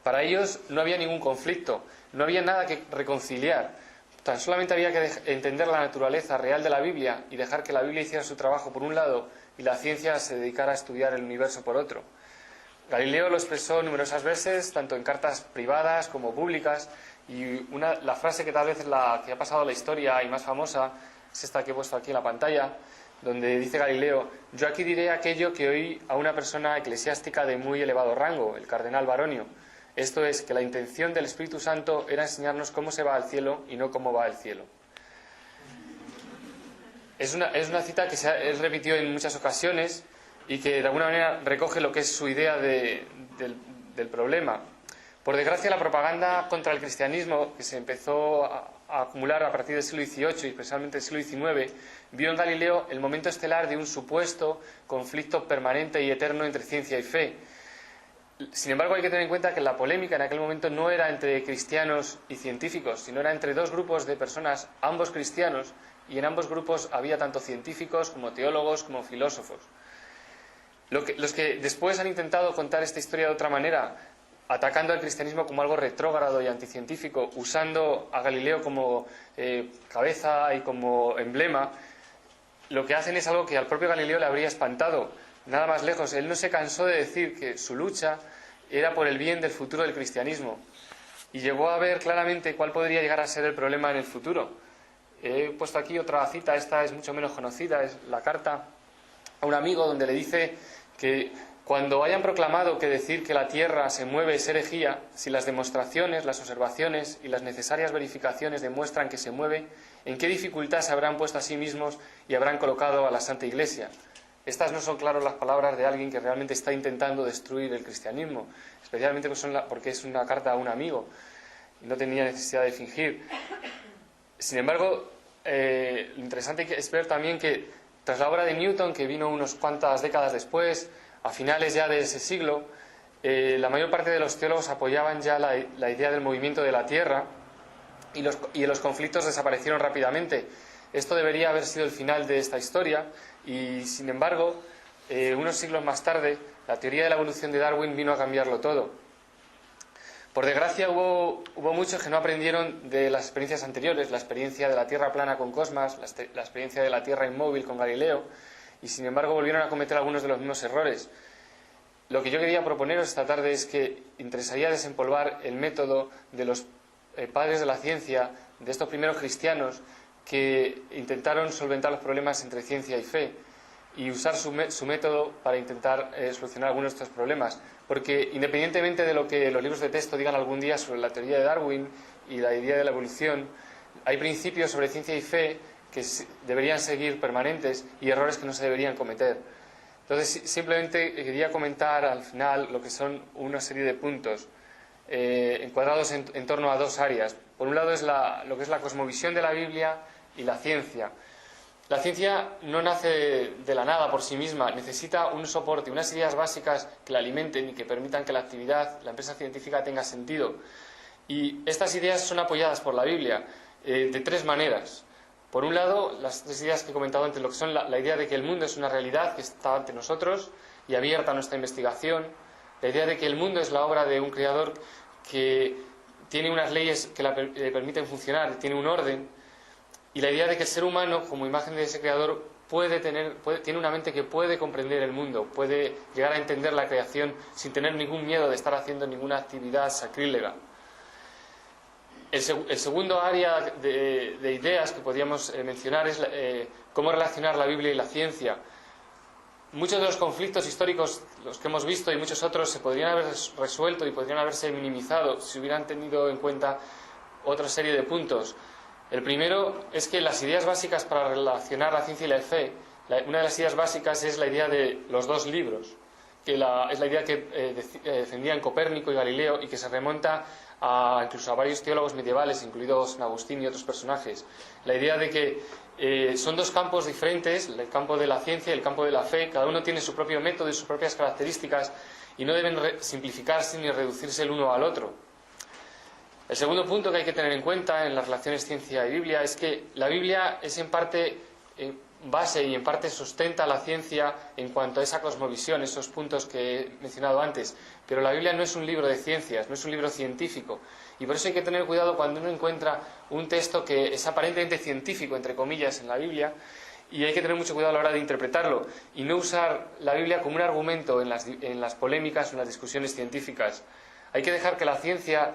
[SPEAKER 2] Para ellos no había ningún conflicto, no había nada que reconciliar. Tan solamente había que entender la naturaleza real de la Biblia y dejar que la Biblia hiciera su trabajo por un lado y la ciencia se dedicara a estudiar el universo por otro. Galileo lo expresó numerosas veces, tanto en cartas privadas como públicas, y la frase que tal vez es la que ha pasado a la historia y más famosa es esta que he puesto aquí en la pantalla, donde dice Galileo: yo aquí diré aquello que oí a una persona eclesiástica de muy elevado rango, el cardenal Baronio. Esto es, que la intención del Espíritu Santo era enseñarnos cómo se va al cielo y no cómo va al cielo. Es una cita que él repitió en muchas ocasiones y que de alguna manera recoge lo que es su idea del problema. Por desgracia, la propaganda contra el cristianismo, que se empezó a acumular a partir del siglo XVIII y especialmente del siglo XIX, vio en Galileo el momento estelar de un supuesto conflicto permanente y eterno entre ciencia y fe. Sin embargo, hay que tener en cuenta que la polémica en aquel momento no era entre cristianos y científicos, sino era entre dos grupos de personas, ambos cristianos, y en ambos grupos había tanto científicos como teólogos como filósofos. Los que después han intentado contar esta historia de otra manera, atacando al cristianismo como algo retrógrado y anticientífico, usando a Galileo como cabeza y como emblema, lo que hacen es algo que al propio Galileo le habría espantado. Nada más lejos, él no se cansó de decir que su lucha era por el bien del futuro del cristianismo y llegó a ver claramente cuál podría llegar a ser el problema en el futuro. He puesto aquí otra cita, esta es mucho menos conocida, es la carta a un amigo donde le dice que cuando hayan proclamado que decir que la Tierra se mueve es herejía, si las demostraciones, las observaciones y las necesarias verificaciones demuestran que se mueve, ¿en qué dificultad se habrán puesto a sí mismos y habrán colocado a la Santa Iglesia? Estas no son, claro, las palabras de alguien que realmente está intentando destruir el cristianismo, especialmente porque es una carta a un amigo y no tenía necesidad de fingir. Sin embargo, lo interesante es ver también que tras la obra de Newton, que vino unas cuantas décadas después, a finales ya de ese siglo, la mayor parte de los teólogos apoyaban ya la idea del movimiento de la Tierra y los conflictos desaparecieron rápidamente. Esto debería haber sido el final de esta historia y, sin embargo, unos siglos más tarde, la teoría de la evolución de Darwin vino a cambiarlo todo. Por desgracia hubo muchos que no aprendieron de las experiencias anteriores, la experiencia de la Tierra plana con Cosmas, la experiencia de la Tierra inmóvil con Galileo, y sin embargo volvieron a cometer algunos de los mismos errores. Lo que yo quería proponeros esta tarde es que interesaría desempolvar el método de los padres de la ciencia, de estos primeros cristianos que intentaron solventar los problemas entre ciencia y fe, y usar su método para intentar solucionar algunos de estos problemas. Porque independientemente de lo que los libros de texto digan algún día sobre la teoría de Darwin y la idea de la evolución, hay principios sobre ciencia y fe que deberían seguir permanentes y errores que no se deberían cometer. Entonces, simplemente quería comentar al final lo que son una serie de puntos encuadrados en torno a dos áreas. Por un lado es lo que es la cosmovisión de la Biblia y la ciencia. La ciencia no nace de la nada por sí misma, necesita un soporte, unas ideas básicas que la alimenten y que permitan que la actividad, la empresa científica tenga sentido. Y estas ideas son apoyadas por la Biblia de tres maneras. Por un lado, las tres ideas que he comentado antes, lo que son la idea de que el mundo es una realidad que está ante nosotros y abierta a nuestra investigación, la idea de que el mundo es la obra de un creador que tiene unas leyes que le permiten funcionar, tiene un orden, y la idea de que el ser humano, como imagen de ese creador, tiene una mente que puede comprender el mundo, puede llegar a entender la creación sin tener ningún miedo de estar haciendo ninguna actividad sacrílega. El segundo área de ideas que podríamos mencionar es cómo relacionar la Biblia y la ciencia. Muchos de los conflictos históricos, los que hemos visto, y muchos otros, se podrían haber resuelto y podrían haberse minimizado si hubieran tenido en cuenta otra serie de puntos. El primero es que las ideas básicas para relacionar la ciencia y la fe, una de las ideas básicas es la idea de los dos libros, que es la idea que defendían Copérnico y Galileo y que se remonta incluso a varios teólogos medievales, incluidos San Agustín y otros personajes. La idea de que son dos campos diferentes, el campo de la ciencia y el campo de la fe, cada uno tiene su propio método y sus propias características y no deben simplificarse ni reducirse el uno al otro. El segundo punto que hay que tener en cuenta en las relaciones ciencia y Biblia es que la Biblia es en parte base y en parte sustenta la ciencia en cuanto a esa cosmovisión, esos puntos que he mencionado antes. Pero la Biblia no es un libro de ciencias, no es un libro científico. Y por eso hay que tener cuidado cuando uno encuentra un texto que es aparentemente científico, entre comillas, en la Biblia, y hay que tener mucho cuidado a la hora de interpretarlo y no usar la Biblia como un argumento en las polémicas o en las discusiones científicas. Hay que dejar que la ciencia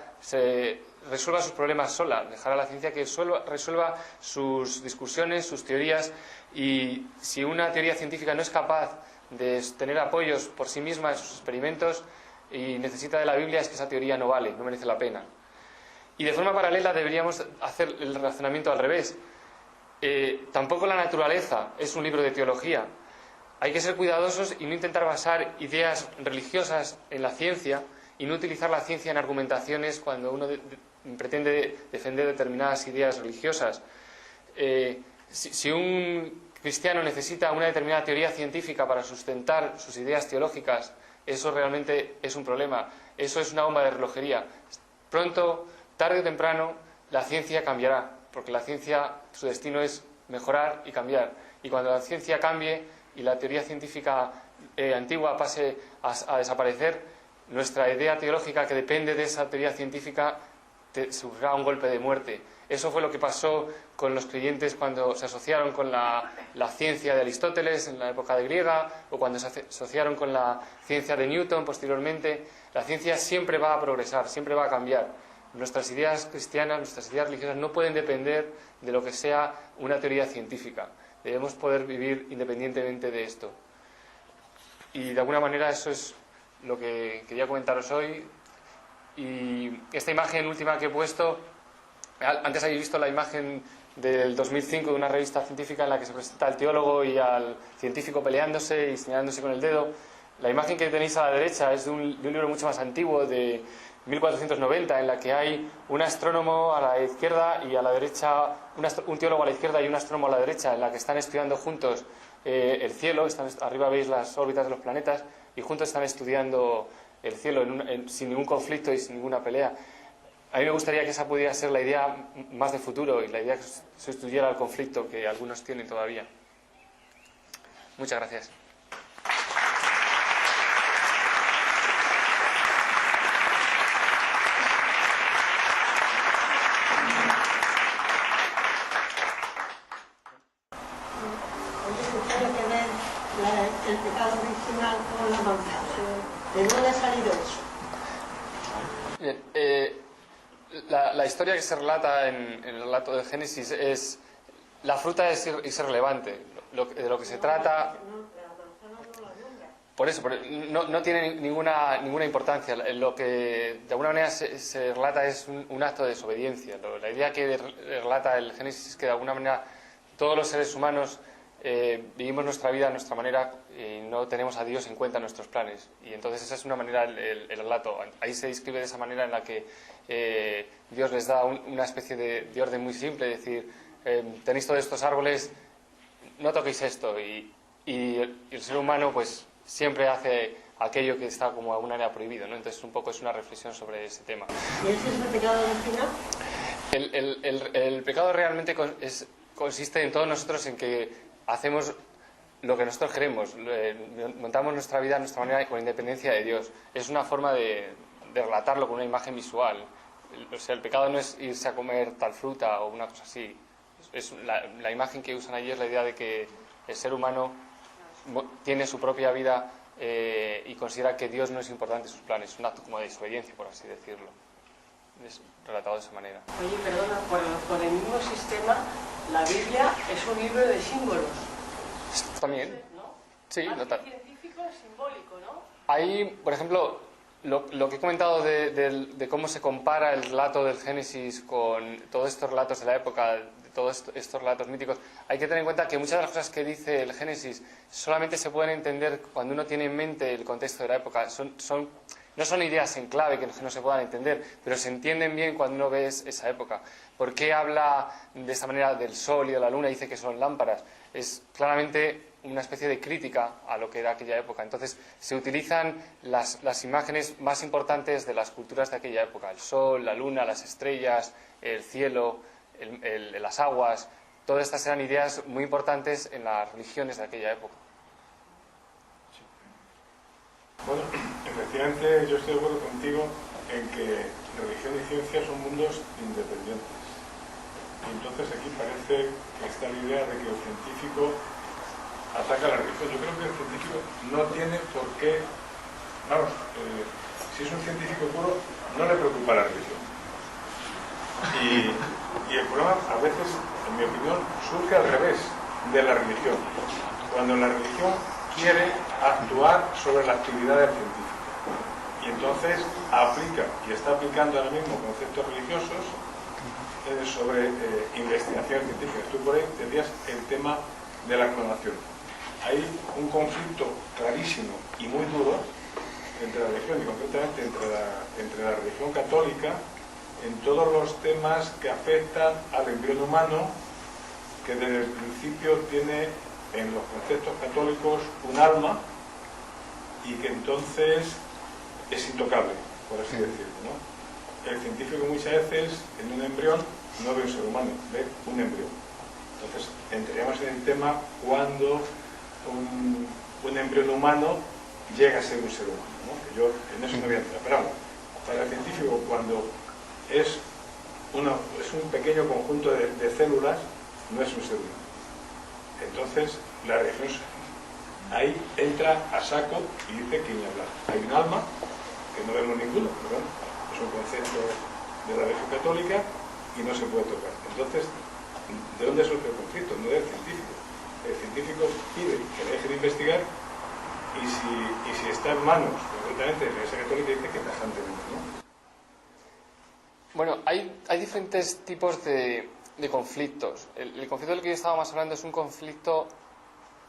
[SPEAKER 2] resuelva sus problemas sola, dejar a la ciencia que resuelva sus discusiones, sus teorías, y si una teoría científica no es capaz de tener apoyos por sí misma en sus experimentos y necesita de la Biblia, es que esa teoría no vale, no merece la pena. Y de forma paralela deberíamos hacer el razonamiento al revés. Tampoco la naturaleza es un libro de teología. Hay que ser cuidadosos y no intentar basar ideas religiosas en la ciencia y no utilizar la ciencia en argumentaciones cuando uno pretende defender determinadas ideas religiosas. Si un cristiano necesita una determinada teoría científica para sustentar sus ideas teológicas, eso realmente es un problema, eso es una bomba de relojería. Pronto, tarde o temprano, la ciencia cambiará, porque la ciencia, su destino es mejorar y cambiar. Y cuando la ciencia cambie y la teoría científica antigua pase a desaparecer, nuestra idea teológica que depende de esa teoría científica sufrirá un golpe de muerte. Eso fue lo que pasó con los creyentes cuando se asociaron con la ciencia de Aristóteles en la época de griega, o cuando se asociaron con la ciencia de Newton posteriormente. La ciencia siempre va a progresar, siempre va a cambiar. Nuestras ideas cristianas, nuestras ideas religiosas no pueden depender de lo que sea una teoría científica. Debemos poder vivir independientemente de esto. Y de alguna manera eso es lo que quería comentaros hoy. Y esta imagen última que he puesto, antes habéis visto la imagen del 2005 de una revista científica en la que se presenta al teólogo y al científico peleándose y señalándose con el dedo. La imagen que tenéis a la derecha es de un libro mucho más antiguo, de 1490, en la que hay un astrónomo a la izquierda y a la derecha, un teólogo a la izquierda y un astrónomo a la derecha, en la que están estudiando juntos el cielo. Arriba veis las órbitas de los planetas y juntos están estudiando el cielo sin ningún conflicto y sin ninguna pelea. A mí me gustaría que esa pudiera ser la idea más de futuro y la idea que sustituyera el conflicto que algunos tienen todavía. Muchas gracias.
[SPEAKER 3] ¿De dónde ha salido eso?
[SPEAKER 2] Bien, la historia que se relata en el relato de Génesis es... La fruta es irrelevante. De lo que se trata... Por eso, no tiene ninguna importancia. Lo que de alguna manera se relata es un acto de desobediencia. La idea que relata el Génesis es que de alguna manera todos los seres humanos vivimos nuestra vida a nuestra manera y no tenemos a Dios en cuenta en nuestros planes. Y entonces esa es una manera el relato. Ahí se describe de esa manera en la que Dios les da una especie de orden muy simple, es decir, tenéis todos estos árboles, no toquéis esto. Y el ser humano pues siempre hace aquello que está como de alguna manera prohibido, ¿no? Entonces un poco es una reflexión sobre ese tema.
[SPEAKER 3] ¿Y ese es el pecado original?
[SPEAKER 2] El pecado realmente consiste en todos nosotros en que hacemos lo que nosotros queremos, montamos nuestra vida a nuestra manera con independencia de Dios. Es una forma de relatarlo con una imagen visual. O sea, el pecado no es irse a comer tal fruta o una cosa así. La imagen que usan allí es la idea de que el ser humano tiene su propia vida y considera que Dios no es importante en sus planes. Es un acto como de desobediencia, por así decirlo. Es relatado de esa manera.
[SPEAKER 3] Oye, perdona, por el mismo sistema, la Biblia es un libro de símbolos.
[SPEAKER 2] También.
[SPEAKER 3] ¿No?
[SPEAKER 2] Sí,
[SPEAKER 3] más
[SPEAKER 2] no tal.
[SPEAKER 3] científico, simbólico, ¿no?
[SPEAKER 2] Ahí, por ejemplo, lo que he comentado de cómo se compara el relato del Génesis con todos estos relatos de la época, de todos estos relatos míticos, hay que tener en cuenta que muchas de las cosas que dice el Génesis solamente se pueden entender cuando uno tiene en mente el contexto de la época. No son ideas en clave que no se puedan entender, pero se entienden bien cuando uno ve esa época. ¿Por qué habla de esta manera del sol y de la luna? Dice que son lámparas. Es claramente una especie de crítica a lo que era aquella época. Entonces se utilizan las imágenes más importantes de las culturas de aquella época. El sol, la luna, las estrellas, el cielo, las aguas. Todas estas eran ideas muy importantes en las religiones de aquella época.
[SPEAKER 4] Bueno, efectivamente yo estoy de acuerdo contigo en que religión y ciencia son mundos independientes. Y entonces aquí parece que está la idea de que el científico ataca a la religión. Yo creo que el científico no tiene por qué... Vamos, si es un científico puro, no le preocupa la religión. Y el problema a veces, en mi opinión, surge al revés de la religión. Cuando la religión quiere actuar sobre la actividad del científico. Y entonces aplica, y está aplicando ahora mismo conceptos religiosos sobre investigación científica. Tú por ahí decías el tema de la clonación. Hay un conflicto clarísimo y muy duro entre la religión y concretamente entre la religión católica en todos los temas que afectan al embrión humano, que desde el principio tiene en los conceptos católicos un alma y que entonces es intocable, por así decirlo, ¿no? El científico muchas veces en un embrión no ve un ser humano, ve un embrión. Entonces entraríamos en el tema cuando un embrión humano llega a ser un ser humano, ¿no? Que yo en eso no voy a entrar, pero vamos, para el científico cuando es un pequeño conjunto de células, no es un ser humano. Entonces la religión ahí entra a saco y dice que ni hablar. Hay un alma, que no vemos ninguno, pero bueno, es un concepto de la religión católica y no se puede tocar. Entonces, ¿de dónde surge el conflicto? No del científico. El científico pide que le dejen investigar y si está en manos, concretamente de la Iglesia Católica, dice que tajantemente, ¿no?
[SPEAKER 2] Bueno, hay diferentes tipos de conflictos. El conflicto del que yo estaba más hablando es un conflicto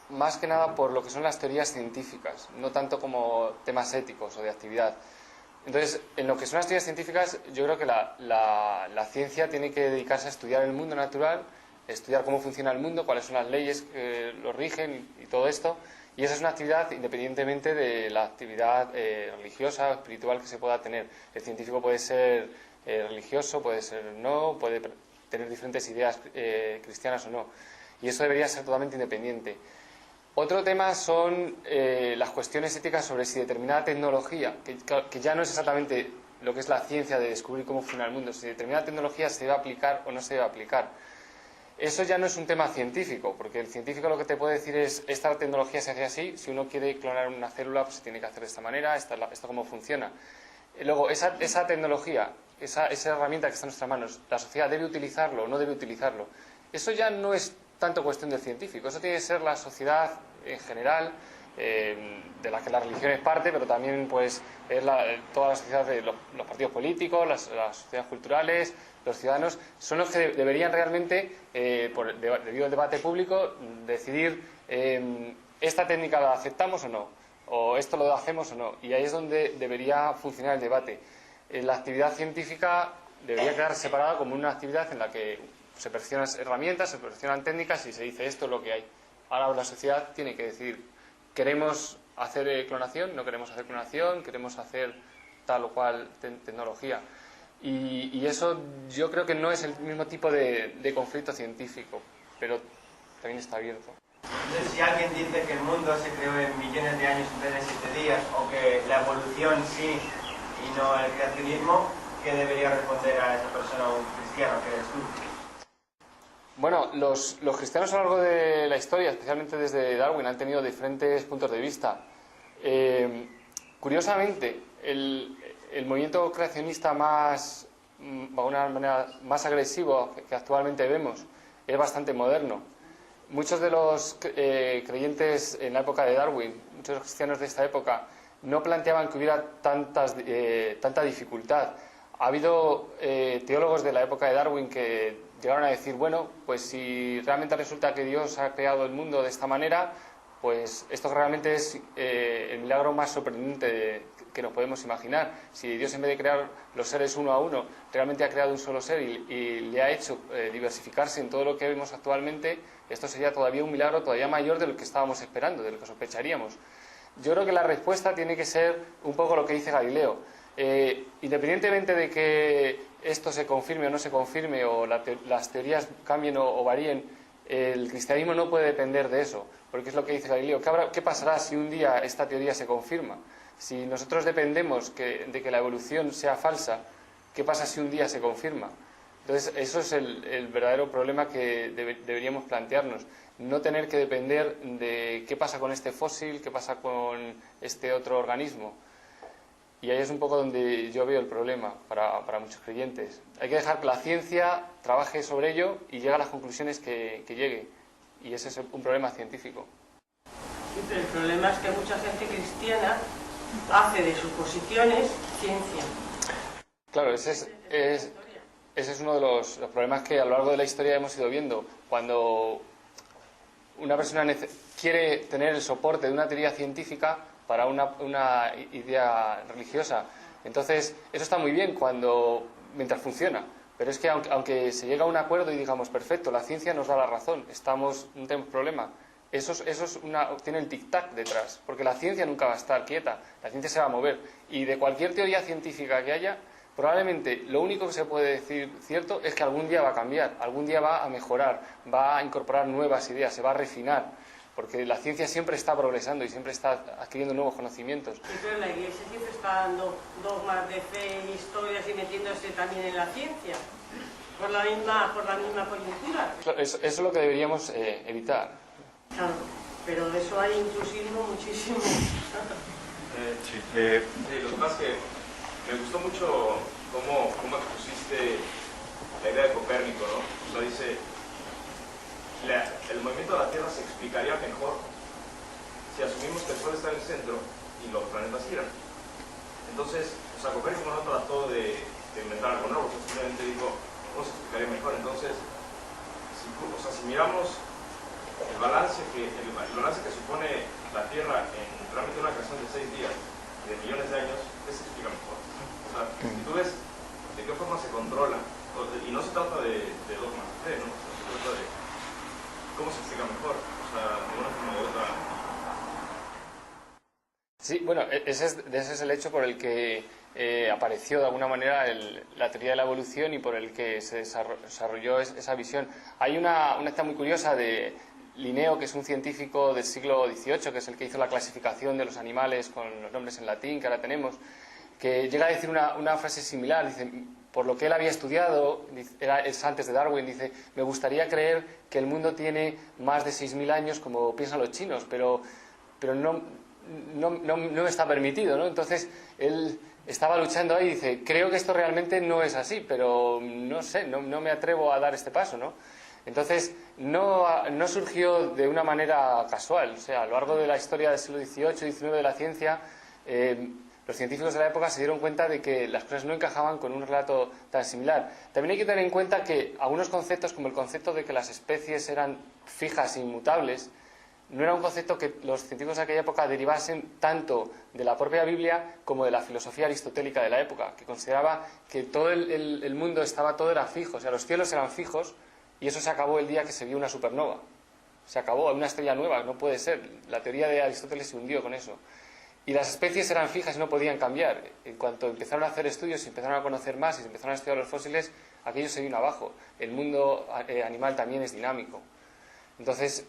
[SPEAKER 2] más que nada por lo que son las teorías científicas, no tanto como temas éticos o de actividad. Entonces, en lo que son las teorías científicas, yo creo que la ciencia tiene que dedicarse a estudiar el mundo natural, estudiar cómo funciona el mundo, cuáles son las leyes que lo rigen y todo esto. Y esa es una actividad independientemente de la actividad religiosa o espiritual que se pueda tener. El científico puede ser religioso, puede ser no, puede tener diferentes ideas cristianas o no. Y eso debería ser totalmente independiente. Otro tema son las cuestiones éticas sobre si determinada tecnología, que ya no es exactamente lo que es la ciencia de descubrir cómo funciona el mundo, si determinada tecnología se debe aplicar o no se debe aplicar. eso ya no es un tema científico, porque el científico lo que te puede decir es esta tecnología se hace así, si uno quiere clonar una célula pues se tiene que hacer de esta manera, esto cómo funciona. Y luego, esa tecnología, esa herramienta que está en nuestras manos, la sociedad debe utilizarlo o no debe utilizarlo. Eso ya no es tanto cuestión del científico, eso tiene que ser la sociedad en general, de la que la religión es parte, pero también pues es toda la sociedad de los partidos políticos, las sociedades culturales, los ciudadanos, son los que deberían realmente, debido al debate público, decidir esta técnica la aceptamos o no, o esto lo hacemos o no, y ahí es donde debería funcionar el debate. La actividad científica debería quedar separada como una actividad en la que se perfeccionan herramientas, se perfeccionan técnicas y se dice esto es lo que hay. Ahora la sociedad tiene que decidir, ¿queremos hacer clonación? ¿No queremos hacer clonación? ¿Queremos hacer tal o cual tecnología? Y eso yo creo que no es el mismo tipo de conflicto científico, pero también está abierto.
[SPEAKER 5] Entonces, si alguien dice que el mundo se creó en millones de años en vez de 7 días, o que la evolución sí y no el creacionismo, ¿qué debería responder a esa persona, un cristiano que eres tú?
[SPEAKER 2] Bueno, los cristianos a lo largo de la historia, especialmente desde Darwin, han tenido diferentes puntos de vista. Curiosamente, el movimiento creacionista más, de alguna manera, más agresivo que actualmente vemos es bastante moderno. Muchos de los creyentes en la época de Darwin, muchos de los cristianos de esta época, no planteaban que hubiera tanta dificultad. Ha habido teólogos de la época de Darwin que llegaron a decir, bueno, pues si realmente resulta que Dios ha creado el mundo de esta manera, pues esto realmente es el milagro más sorprendente que nos podemos imaginar. Si Dios, en vez de crear los seres uno a uno, realmente ha creado un solo ser y le ha hecho diversificarse en todo lo que vemos actualmente, esto sería todavía un milagro todavía mayor de lo que estábamos esperando, de lo que sospecharíamos. Yo creo que la respuesta tiene que ser un poco lo que dice Galileo. Independientemente de que esto se confirme o no se confirme, o las teorías cambien o varíen, el cristianismo no puede depender de eso, porque es lo que dice Galileo. ¿Qué pasará si un día esta teoría se confirma? Si nosotros dependemos de que la evolución sea falsa, ¿qué pasa si un día se confirma? Entonces, eso es el verdadero problema que deberíamos plantearnos. No tener que depender de qué pasa con este fósil, qué pasa con este otro organismo. Y ahí es un poco donde yo veo el problema para muchos creyentes. Hay que dejar que la ciencia trabaje sobre ello y llegue a las conclusiones que llegue. Y ese es un problema científico.
[SPEAKER 3] Sí, pero el problema es que mucha gente cristiana hace de suposiciones ciencia.
[SPEAKER 2] Claro, ese es uno de los problemas que a lo largo de la historia hemos ido viendo. Cuando una persona quiere tener el soporte de una teoría científica para una idea religiosa, entonces eso está muy bien mientras funciona, pero es que aunque se llega a un acuerdo y digamos perfecto, la ciencia nos da la razón, no tenemos problema, eso tiene el tic-tac detrás, porque la ciencia nunca va a estar quieta, la ciencia se va a mover, y de cualquier teoría científica que haya, probablemente lo único que se puede decir cierto es que algún día va a cambiar, algún día va a mejorar, va a incorporar nuevas ideas, se va a refinar, porque la ciencia siempre está progresando y siempre está adquiriendo nuevos conocimientos.
[SPEAKER 3] Pero la Iglesia siempre está dando dogmas de fe y historias y metiéndose también en la ciencia, por la misma coyuntura.
[SPEAKER 2] Eso es lo que deberíamos evitar.
[SPEAKER 3] Claro, pero de eso hay intrusismo muchísimo.
[SPEAKER 6] Sí, lo que pasa es que me gustó mucho cómo expusiste la idea de Copérnico, ¿no? O sea, dice, el movimiento de la Tierra se explicaría mejor si asumimos que el Sol está en el centro y los planetas giran. Entonces, o sea, Copérnico no trató de inventar algo nuevo, simplemente dijo, ¿cómo se explicaría mejor? Entonces, si miramos el balance que supone la Tierra en realmente una creación de 6 días y de millones de años, ¿qué se explica mejor? O sea, si tú ves de qué forma se controla, y no se trata de dogmas de fe, ¿no? Se trata de cómo se explica mejor, o sea, de una forma u otra.
[SPEAKER 2] Sí, bueno, ese es el hecho por el que apareció de alguna manera la teoría de la evolución y por el que se desarrolló esa visión. Hay una acta muy curiosa de Linneo, que es un científico del siglo XVIII, que es el que hizo la clasificación de los animales con los nombres en latín que ahora tenemos, que llega a decir una frase similar, dice, por lo que él había estudiado, es antes de Darwin, dice, me gustaría creer que el mundo tiene más de 6.000 años como piensan los chinos, pero no está permitido, ¿no? Entonces él estaba luchando ahí y dice, creo que esto realmente no es así, pero no sé, no me atrevo a dar este paso, ¿no? Entonces no surgió de una manera casual, o sea, a lo largo de la historia del siglo XVIII y XIX de la ciencia, los científicos de la época se dieron cuenta de que las cosas no encajaban con un relato tan similar. También hay que tener en cuenta que algunos conceptos, como el concepto de que las especies eran fijas e inmutables, no era un concepto que los científicos de aquella época derivasen tanto de la propia Biblia como de la filosofía aristotélica de la época, que consideraba que todo el mundo todo era fijo, o sea, los cielos eran fijos, y eso se acabó el día que se vio una supernova. Se acabó, una estrella nueva, no puede ser. La teoría de Aristóteles se hundió con eso. Y las especies eran fijas y no podían cambiar. En cuanto empezaron a hacer estudios y empezaron a conocer más y se empezaron a estudiar los fósiles, aquello se vino abajo. El mundo animal también es dinámico. Entonces,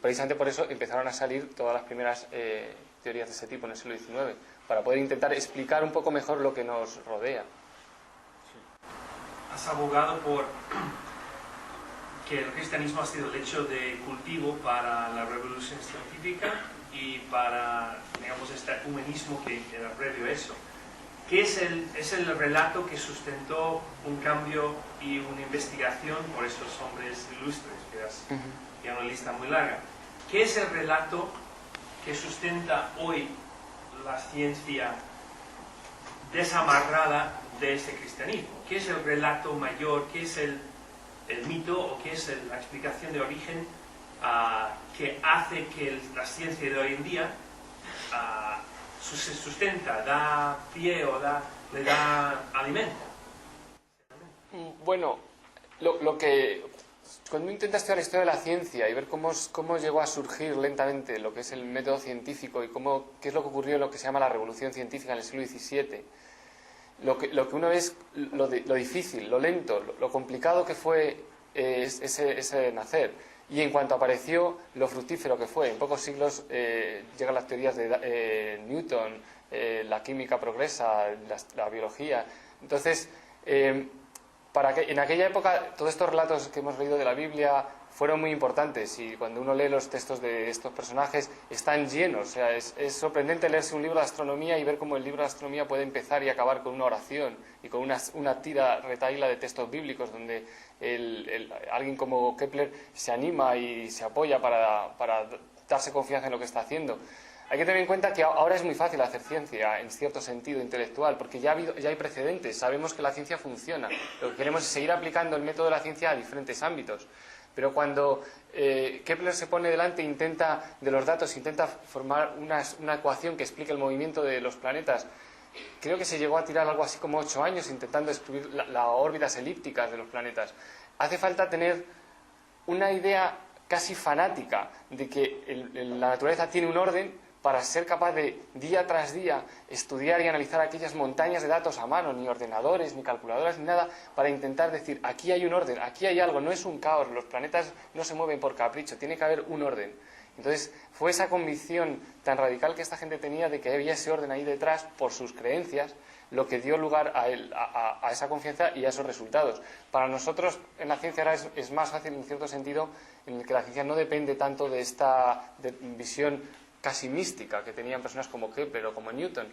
[SPEAKER 2] precisamente por eso empezaron a salir todas las primeras teorías de ese tipo en el siglo XIX, para poder intentar explicar un poco mejor lo que nos rodea.
[SPEAKER 7] Has abogado por que el cristianismo ha sido el hecho de cultivo para la revolución científica y para, digamos, este ecumenismo que era previo a eso. ¿Qué es el relato que sustentó un cambio y una investigación por esos hombres ilustres? Que es ya una lista muy larga. ¿Qué es el relato que sustenta hoy la ciencia desamarrada de ese cristianismo? ¿Qué es el relato mayor? ¿Qué es el mito o qué es la explicación de origen que hace que la ciencia de hoy en día se sustenta, da pie o le da alimento?
[SPEAKER 2] Bueno, cuando intenta estudiar la historia de la ciencia y ver cómo llegó a surgir lentamente lo que es el método científico y qué es lo que ocurrió en lo que se llama la revolución científica en el siglo XVII, lo que uno ve es lo difícil, lo lento, lo complicado que fue ese nacer. Y en cuanto apareció, lo fructífero que fue. En pocos siglos llegan las teorías de Newton, la química progresa, la biología. Entonces, en aquella época, todos estos relatos que hemos leído de la Biblia fueron muy importantes, y cuando uno lee los textos de estos personajes están llenos. O sea, es sorprendente leerse un libro de astronomía y ver cómo el libro de astronomía puede empezar y acabar con una oración y con una tira retahíla de textos bíblicos donde alguien como Kepler se anima y se apoya para darse confianza en lo que está haciendo. Hay que tener en cuenta que ahora es muy fácil hacer ciencia en cierto sentido intelectual, porque ya hay precedentes, sabemos que la ciencia funciona. Lo que queremos es seguir aplicando el método de la ciencia a diferentes ámbitos. Pero cuando Kepler se pone delante de los datos, intenta formar una ecuación que explique el movimiento de los planetas, creo que se llegó a tirar algo así como 8 años intentando descubrir las órbitas elípticas de los planetas. Hace falta tener una idea casi fanática de que la naturaleza tiene un orden para ser capaz de, día tras día, estudiar y analizar aquellas montañas de datos a mano, ni ordenadores, ni calculadoras, ni nada, para intentar decir, aquí hay un orden, aquí hay algo, no es un caos, los planetas no se mueven por capricho, tiene que haber un orden. Entonces, fue esa convicción tan radical que esta gente tenía de que había ese orden ahí detrás, por sus creencias, lo que dio lugar a esa confianza y a esos resultados. Para nosotros, en la ciencia ahora es más fácil, en cierto sentido, en el que la ciencia no depende tanto de esta visión casi mística que tenían personas como Kepler o como Newton.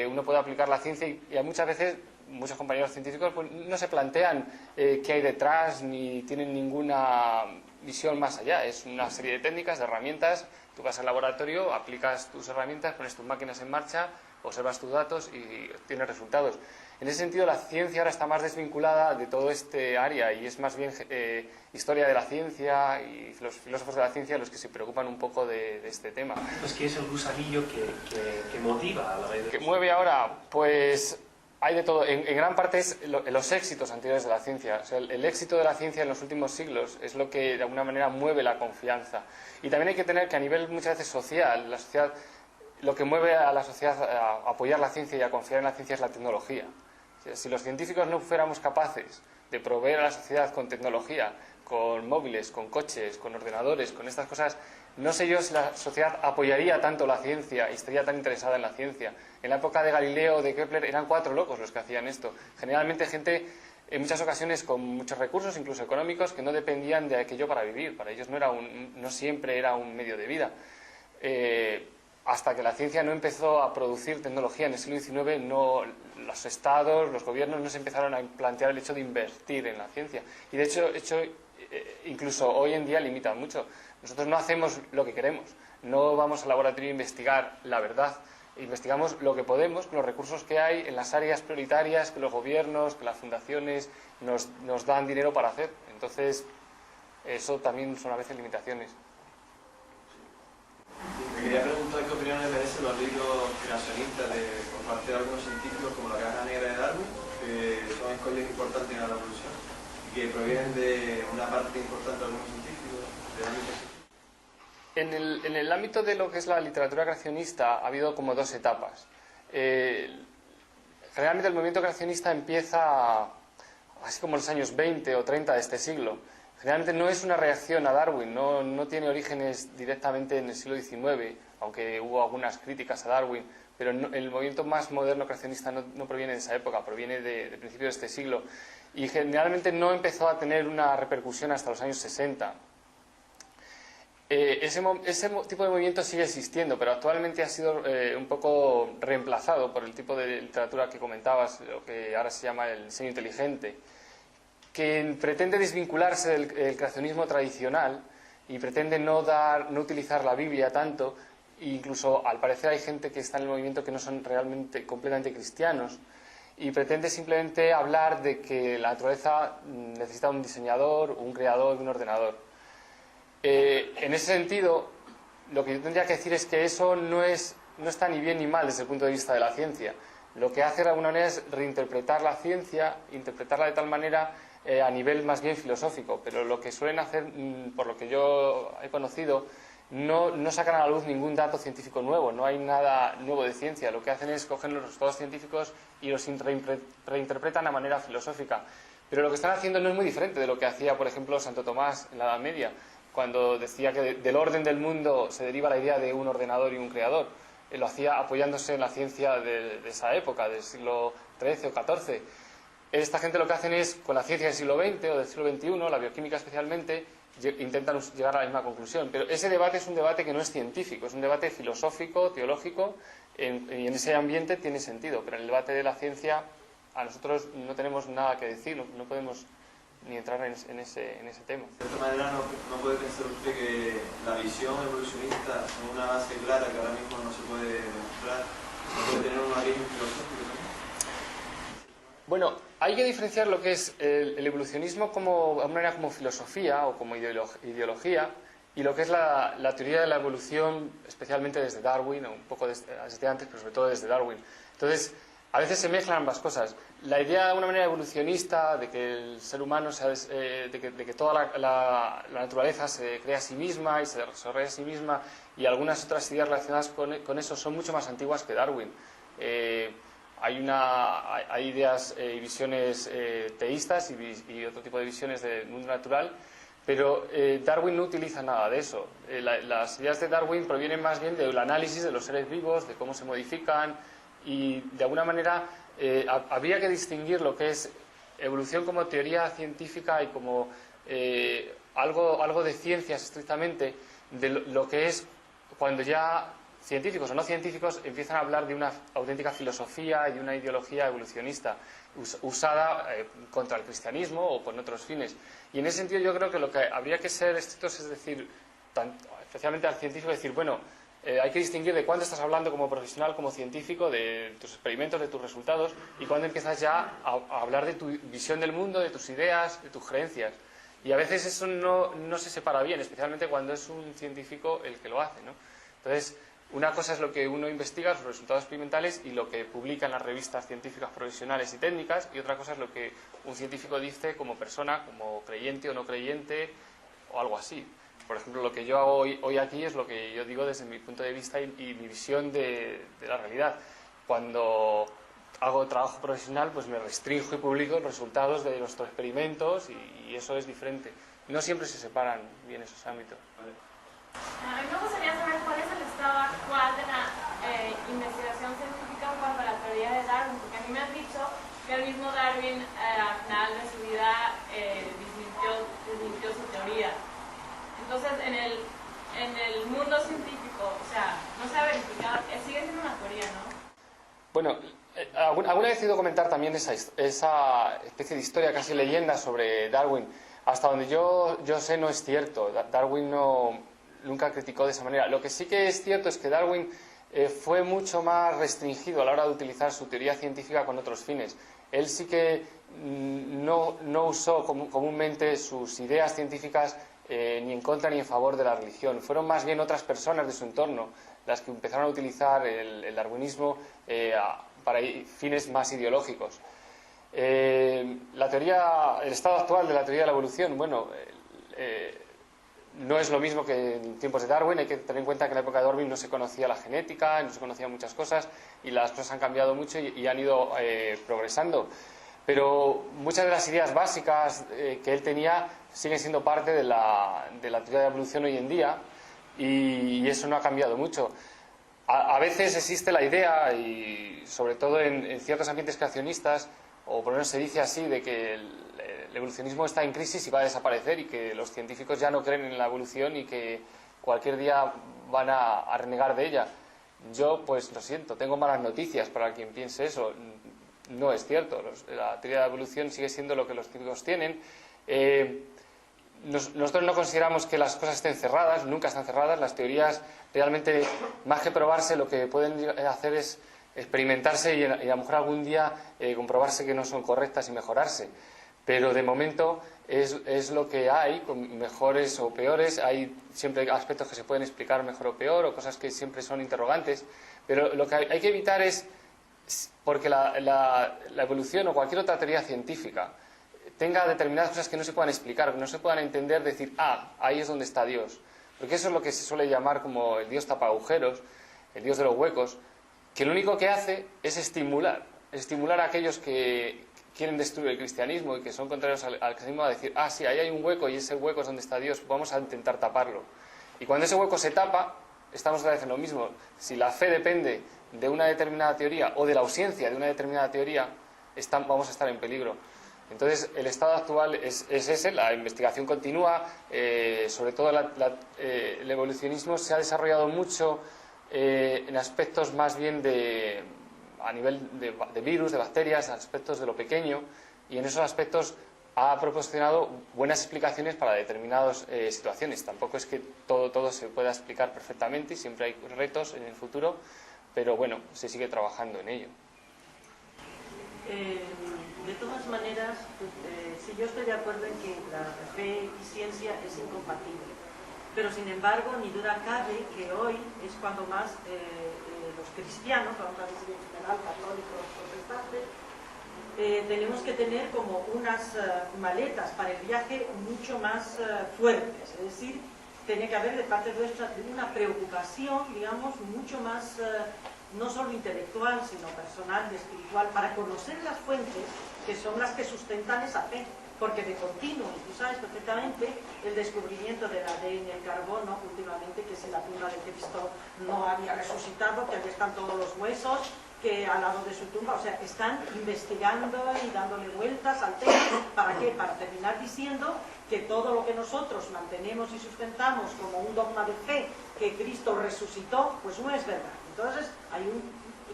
[SPEAKER 2] Uno puede aplicar la ciencia y muchas veces muchos compañeros científicos pues, no se plantean qué hay detrás ni tienen ninguna visión más allá. Es una serie de técnicas, de herramientas. Tú vas al laboratorio, aplicas tus herramientas, pones tus máquinas en marcha, observas tus datos y tienes resultados. En ese sentido, la ciencia ahora está más desvinculada de todo este área y es más bien historia de la ciencia y los filósofos de la ciencia los que se preocupan un poco de este tema.
[SPEAKER 7] Pues ¿qué es el gusanillo que motiva a la mayoría?
[SPEAKER 2] ¿Qué mueve ahora? Pues hay de todo. En gran parte es los éxitos anteriores de la ciencia. O sea, el éxito de la ciencia en los últimos siglos es lo que de alguna manera mueve la confianza. Y también hay que tener que a nivel muchas veces social, la sociedad, lo que mueve a la sociedad a apoyar la ciencia y a confiar en la ciencia es la tecnología. Si los científicos no fuéramos capaces de proveer a la sociedad con tecnología, con móviles, con coches, con ordenadores, con estas cosas, No sé yo si la sociedad apoyaría tanto la ciencia y estaría tan interesada en la ciencia. En la época de Galileo, de Kepler, eran 4 locos los que hacían esto. Generalmente gente, en muchas ocasiones, con muchos recursos, incluso económicos, que no dependían de aquello para vivir. Para ellos no siempre era un medio de vida. Hasta que la ciencia no empezó a producir tecnología en el siglo XIX, los estados, los gobiernos no se empezaron a plantear el hecho de invertir en la ciencia. Y de hecho incluso hoy en día limitan mucho. Nosotros no hacemos lo que queremos, no vamos al laboratorio a investigar la verdad, investigamos lo que podemos con los recursos que hay en las áreas prioritarias que los gobiernos, que las fundaciones nos dan dinero para hacer. Entonces, eso también son a veces limitaciones.
[SPEAKER 8] Me quería preguntar qué opiniones merecen los libros creacionistas por parte de algunos científicos como la caja negra de Darwin, que son escollos importantes en la evolución y que provienen de una parte importante de algunos científicos del ámbito científico.
[SPEAKER 2] En el ámbito de lo que es la literatura creacionista ha habido como 2 etapas. Generalmente el movimiento creacionista empieza así como en los años 20 o 30 de este siglo. Generalmente no es una reacción a Darwin, no tiene orígenes directamente en el siglo XIX, aunque hubo algunas críticas a Darwin, pero el movimiento más moderno creacionista no proviene de esa época, proviene de principios de este siglo. Y generalmente no empezó a tener una repercusión hasta los años 60. Ese tipo de movimiento sigue existiendo, pero actualmente ha sido un poco reemplazado por el tipo de literatura que comentabas, lo que ahora se llama el diseño inteligente, que pretende desvincularse del creacionismo tradicional y pretende no utilizar la Biblia tanto. Incluso al parecer hay gente que está en el movimiento que no son realmente completamente cristianos y pretende simplemente hablar de que la naturaleza necesita un diseñador, un creador y un ordenador. En ese sentido, lo que yo tendría que decir es que eso no está ni bien ni mal desde el punto de vista de la ciencia. Lo que hace de alguna manera es reinterpretar la ciencia, interpretarla de tal manera a nivel más bien filosófico, pero lo que suelen hacer, por lo que yo he conocido, no sacan a la luz ningún dato científico nuevo, no hay nada nuevo de ciencia. Lo que hacen es coger los resultados científicos y los reinterpretan a manera filosófica. Pero lo que están haciendo no es muy diferente de lo que hacía, por ejemplo, Santo Tomás en la Edad Media, cuando decía que del orden del mundo se deriva la idea de un ordenador y un creador. Lo hacía apoyándose en la ciencia de esa época, del siglo XIII o XIV. Esta gente lo que hacen es, con la ciencia del siglo XX o del siglo XXI, la bioquímica especialmente, intentan llegar a la misma conclusión. Pero ese debate es un debate que no es científico, es un debate filosófico, teológico, y en ese ambiente tiene sentido. Pero en el debate de la ciencia, a nosotros no tenemos nada que decir, no podemos ni entrar en ese tema.
[SPEAKER 8] De esta manera, ¿no puede pensar usted que la visión evolucionista es una base clara que ahora mismo no se puede demostrar, no puede tener un origen filosófico también?
[SPEAKER 2] Bueno, hay que diferenciar lo que es el evolucionismo como, de alguna manera, como filosofía o como ideología, y lo que es la teoría de la evolución, especialmente desde Darwin, o un poco desde antes, pero sobre todo desde Darwin. Entonces, a veces se mezclan ambas cosas. La idea, de alguna manera, evolucionista, de que el ser humano, de que toda la naturaleza se crea a sí misma y se desarrolla a sí misma, y algunas otras ideas relacionadas con eso son mucho más antiguas que Darwin. Hay ideas y visiones teístas y otro tipo de visiones del mundo natural, pero Darwin no utiliza nada de eso. Las ideas de Darwin provienen más bien del análisis de los seres vivos, de cómo se modifican, y de alguna manera habría que distinguir lo que es evolución como teoría científica y como algo de ciencias estrictamente, de lo que es cuando ya científicos o no científicos empiezan a hablar de una auténtica filosofía y de una ideología evolucionista usada contra el cristianismo o con otros fines. Y en ese sentido yo creo que lo que habría que ser estrictos es decir, especialmente al científico, decir, bueno, hay que distinguir de cuándo estás hablando como profesional, como científico, de tus experimentos, de tus resultados, y cuándo empiezas ya a hablar de tu visión del mundo, de tus ideas, de tus creencias. Y a veces eso no se separa bien, especialmente cuando es un científico el que lo hace, ¿no? Entonces, una cosa es lo que uno investiga, sus resultados experimentales, y lo que publica en las revistas científicas profesionales y técnicas, y otra cosa es lo que un científico dice como persona, como creyente o no creyente, o algo así. Por ejemplo, lo que yo hago hoy aquí es lo que yo digo desde mi punto de vista y mi visión de la realidad. Cuando hago trabajo profesional, pues me restringo y publico los resultados de nuestros experimentos, y eso es diferente. No siempre se separan bien esos ámbitos.
[SPEAKER 8] Vale.
[SPEAKER 9] A mí me gustaría saber cuál es el estado actual de la investigación científica en cuanto a la teoría de Darwin, porque a mí me han dicho que el mismo Darwin al final de su vida desmintió su teoría. Entonces, en el mundo científico, o sea, no se ha verificado, sigue siendo una teoría, ¿no?
[SPEAKER 2] Bueno, alguna vez he ido a comentar también esa especie de historia, casi leyenda sobre Darwin. Hasta donde yo sé no es cierto. Darwin nunca criticó de esa manera. Lo que sí que es cierto es que Darwin fue mucho más restringido a la hora de utilizar su teoría científica con otros fines. Él sí que no usó comúnmente sus ideas científicas ni en contra ni en favor de la religión. Fueron más bien otras personas de su entorno las que empezaron a utilizar el darwinismo para fines más ideológicos. El estado actual de la teoría de la evolución, bueno, no es lo mismo que en tiempos de Darwin. Hay que tener en cuenta que en la época de Darwin no se conocía la genética, no se conocían muchas cosas y las cosas han cambiado mucho y han ido progresando. Pero muchas de las ideas básicas que él tenía siguen siendo parte de la teoría de la evolución hoy en día y eso no ha cambiado mucho. A veces existe la idea, y sobre todo en ciertos ambientes creacionistas, o por lo menos se dice así, de que el evolucionismo está en crisis y va a desaparecer y que los científicos ya no creen en la evolución y que cualquier día van a renegar de ella. Yo, pues lo siento, tengo malas noticias para quien piense eso. No es cierto. La teoría de la evolución sigue siendo lo que los científicos tienen. Nosotros no consideramos que las cosas estén cerradas, nunca están cerradas. Las teorías realmente, más que probarse, lo que pueden hacer es experimentarse y a lo mejor algún día comprobarse que no son correctas y mejorarse. Pero de momento es lo que hay, con mejores o peores. Hay siempre aspectos que se pueden explicar mejor o peor, o cosas que siempre son interrogantes. Pero lo que hay que evitar es, porque la evolución o cualquier otra teoría científica tenga determinadas cosas que no se puedan explicar, que no se puedan entender, decir, ahí es donde está Dios. Porque eso es lo que se suele llamar como el Dios tapa agujeros, el Dios de los huecos, que lo único que hace es estimular a aquellos que quieren destruir el cristianismo y que son contrarios al cristianismo, a decir, sí, ahí hay un hueco y ese hueco es donde está Dios, vamos a intentar taparlo. Y cuando ese hueco se tapa, estamos otra vez en lo mismo. Si la fe depende de una determinada teoría o de la ausencia de una determinada teoría, vamos a estar en peligro. Entonces, el estado actual es ese, la investigación continúa, sobre todo el evolucionismo se ha desarrollado mucho en aspectos más bien a nivel de virus, de bacterias, aspectos de lo pequeño, y en esos aspectos ha proporcionado buenas explicaciones para determinadas situaciones. Tampoco es que todo se pueda explicar perfectamente y siempre hay retos en el futuro, pero bueno, se sigue trabajando en ello.
[SPEAKER 3] De todas maneras, si yo estoy de acuerdo en que la fe y ciencia es incompatible, pero sin embargo, ni duda cabe que hoy es cuando más los cristianos, vamos a decir en general, católicos, protestantes, tenemos que tener como unas maletas para el viaje mucho más fuertes, es decir, tiene que haber de parte nuestra una preocupación, digamos, mucho más no solo intelectual, sino personal y espiritual, para conocer las fuentes que son las que sustentan esa fe, porque de continuo, y tú sabes perfectamente, el descubrimiento del ADN, el carbono, últimamente, que si la tumba de Cristo no había resucitado, que aquí están todos los huesos, que al lado de su tumba, o sea, están investigando y dándole vueltas al tema. ¿Para qué? Para terminar diciendo que todo lo que nosotros mantenemos y sustentamos como un dogma de fe, que Cristo resucitó, pues no es verdad. Entonces,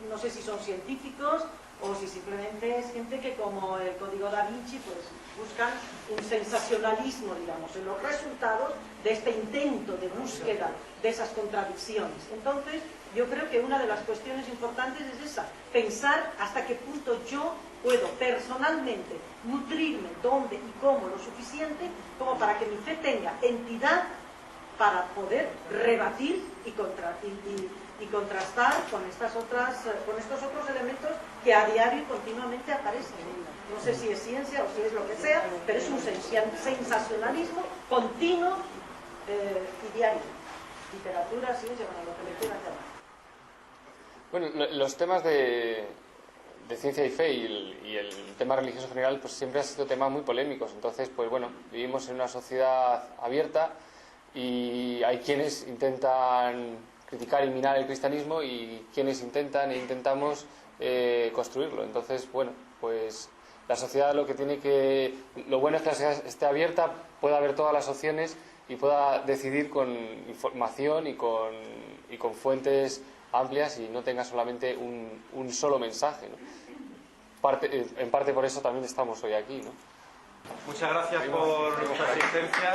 [SPEAKER 3] no sé si son científicos o si simplemente es gente que, como el Código Da Vinci, pues buscan un sensacionalismo, digamos, en los resultados de este intento de búsqueda de esas contradicciones. Entonces, yo creo que una de las cuestiones importantes es esa, pensar hasta qué punto yo puedo personalmente nutrirme dónde y cómo lo suficiente como para que mi fe tenga entidad para poder rebatir y contrastar con estos otros elementos que a diario y continuamente aparecen. No sé si es ciencia o si es lo que sea, pero es un sensacionalismo continuo y diario. Literatura, ciencia, bueno, lo que le quieran llamar.
[SPEAKER 2] Bueno, los temas de ciencia y fe y el tema religioso en general, pues siempre han sido temas muy polémicos. Entonces, pues bueno, vivimos en una sociedad abierta y hay quienes intentan criticar y minar el cristianismo y quienes intentan e intentamos construirlo. Entonces, bueno, pues la sociedad lo bueno es que la sociedad esté abierta, pueda ver todas las opciones y pueda decidir con información y con fuentes amplias y no tenga solamente un solo mensaje, ¿no? En parte por eso también estamos hoy aquí, ¿no?
[SPEAKER 5] Muchas gracias por vuestra asistencia.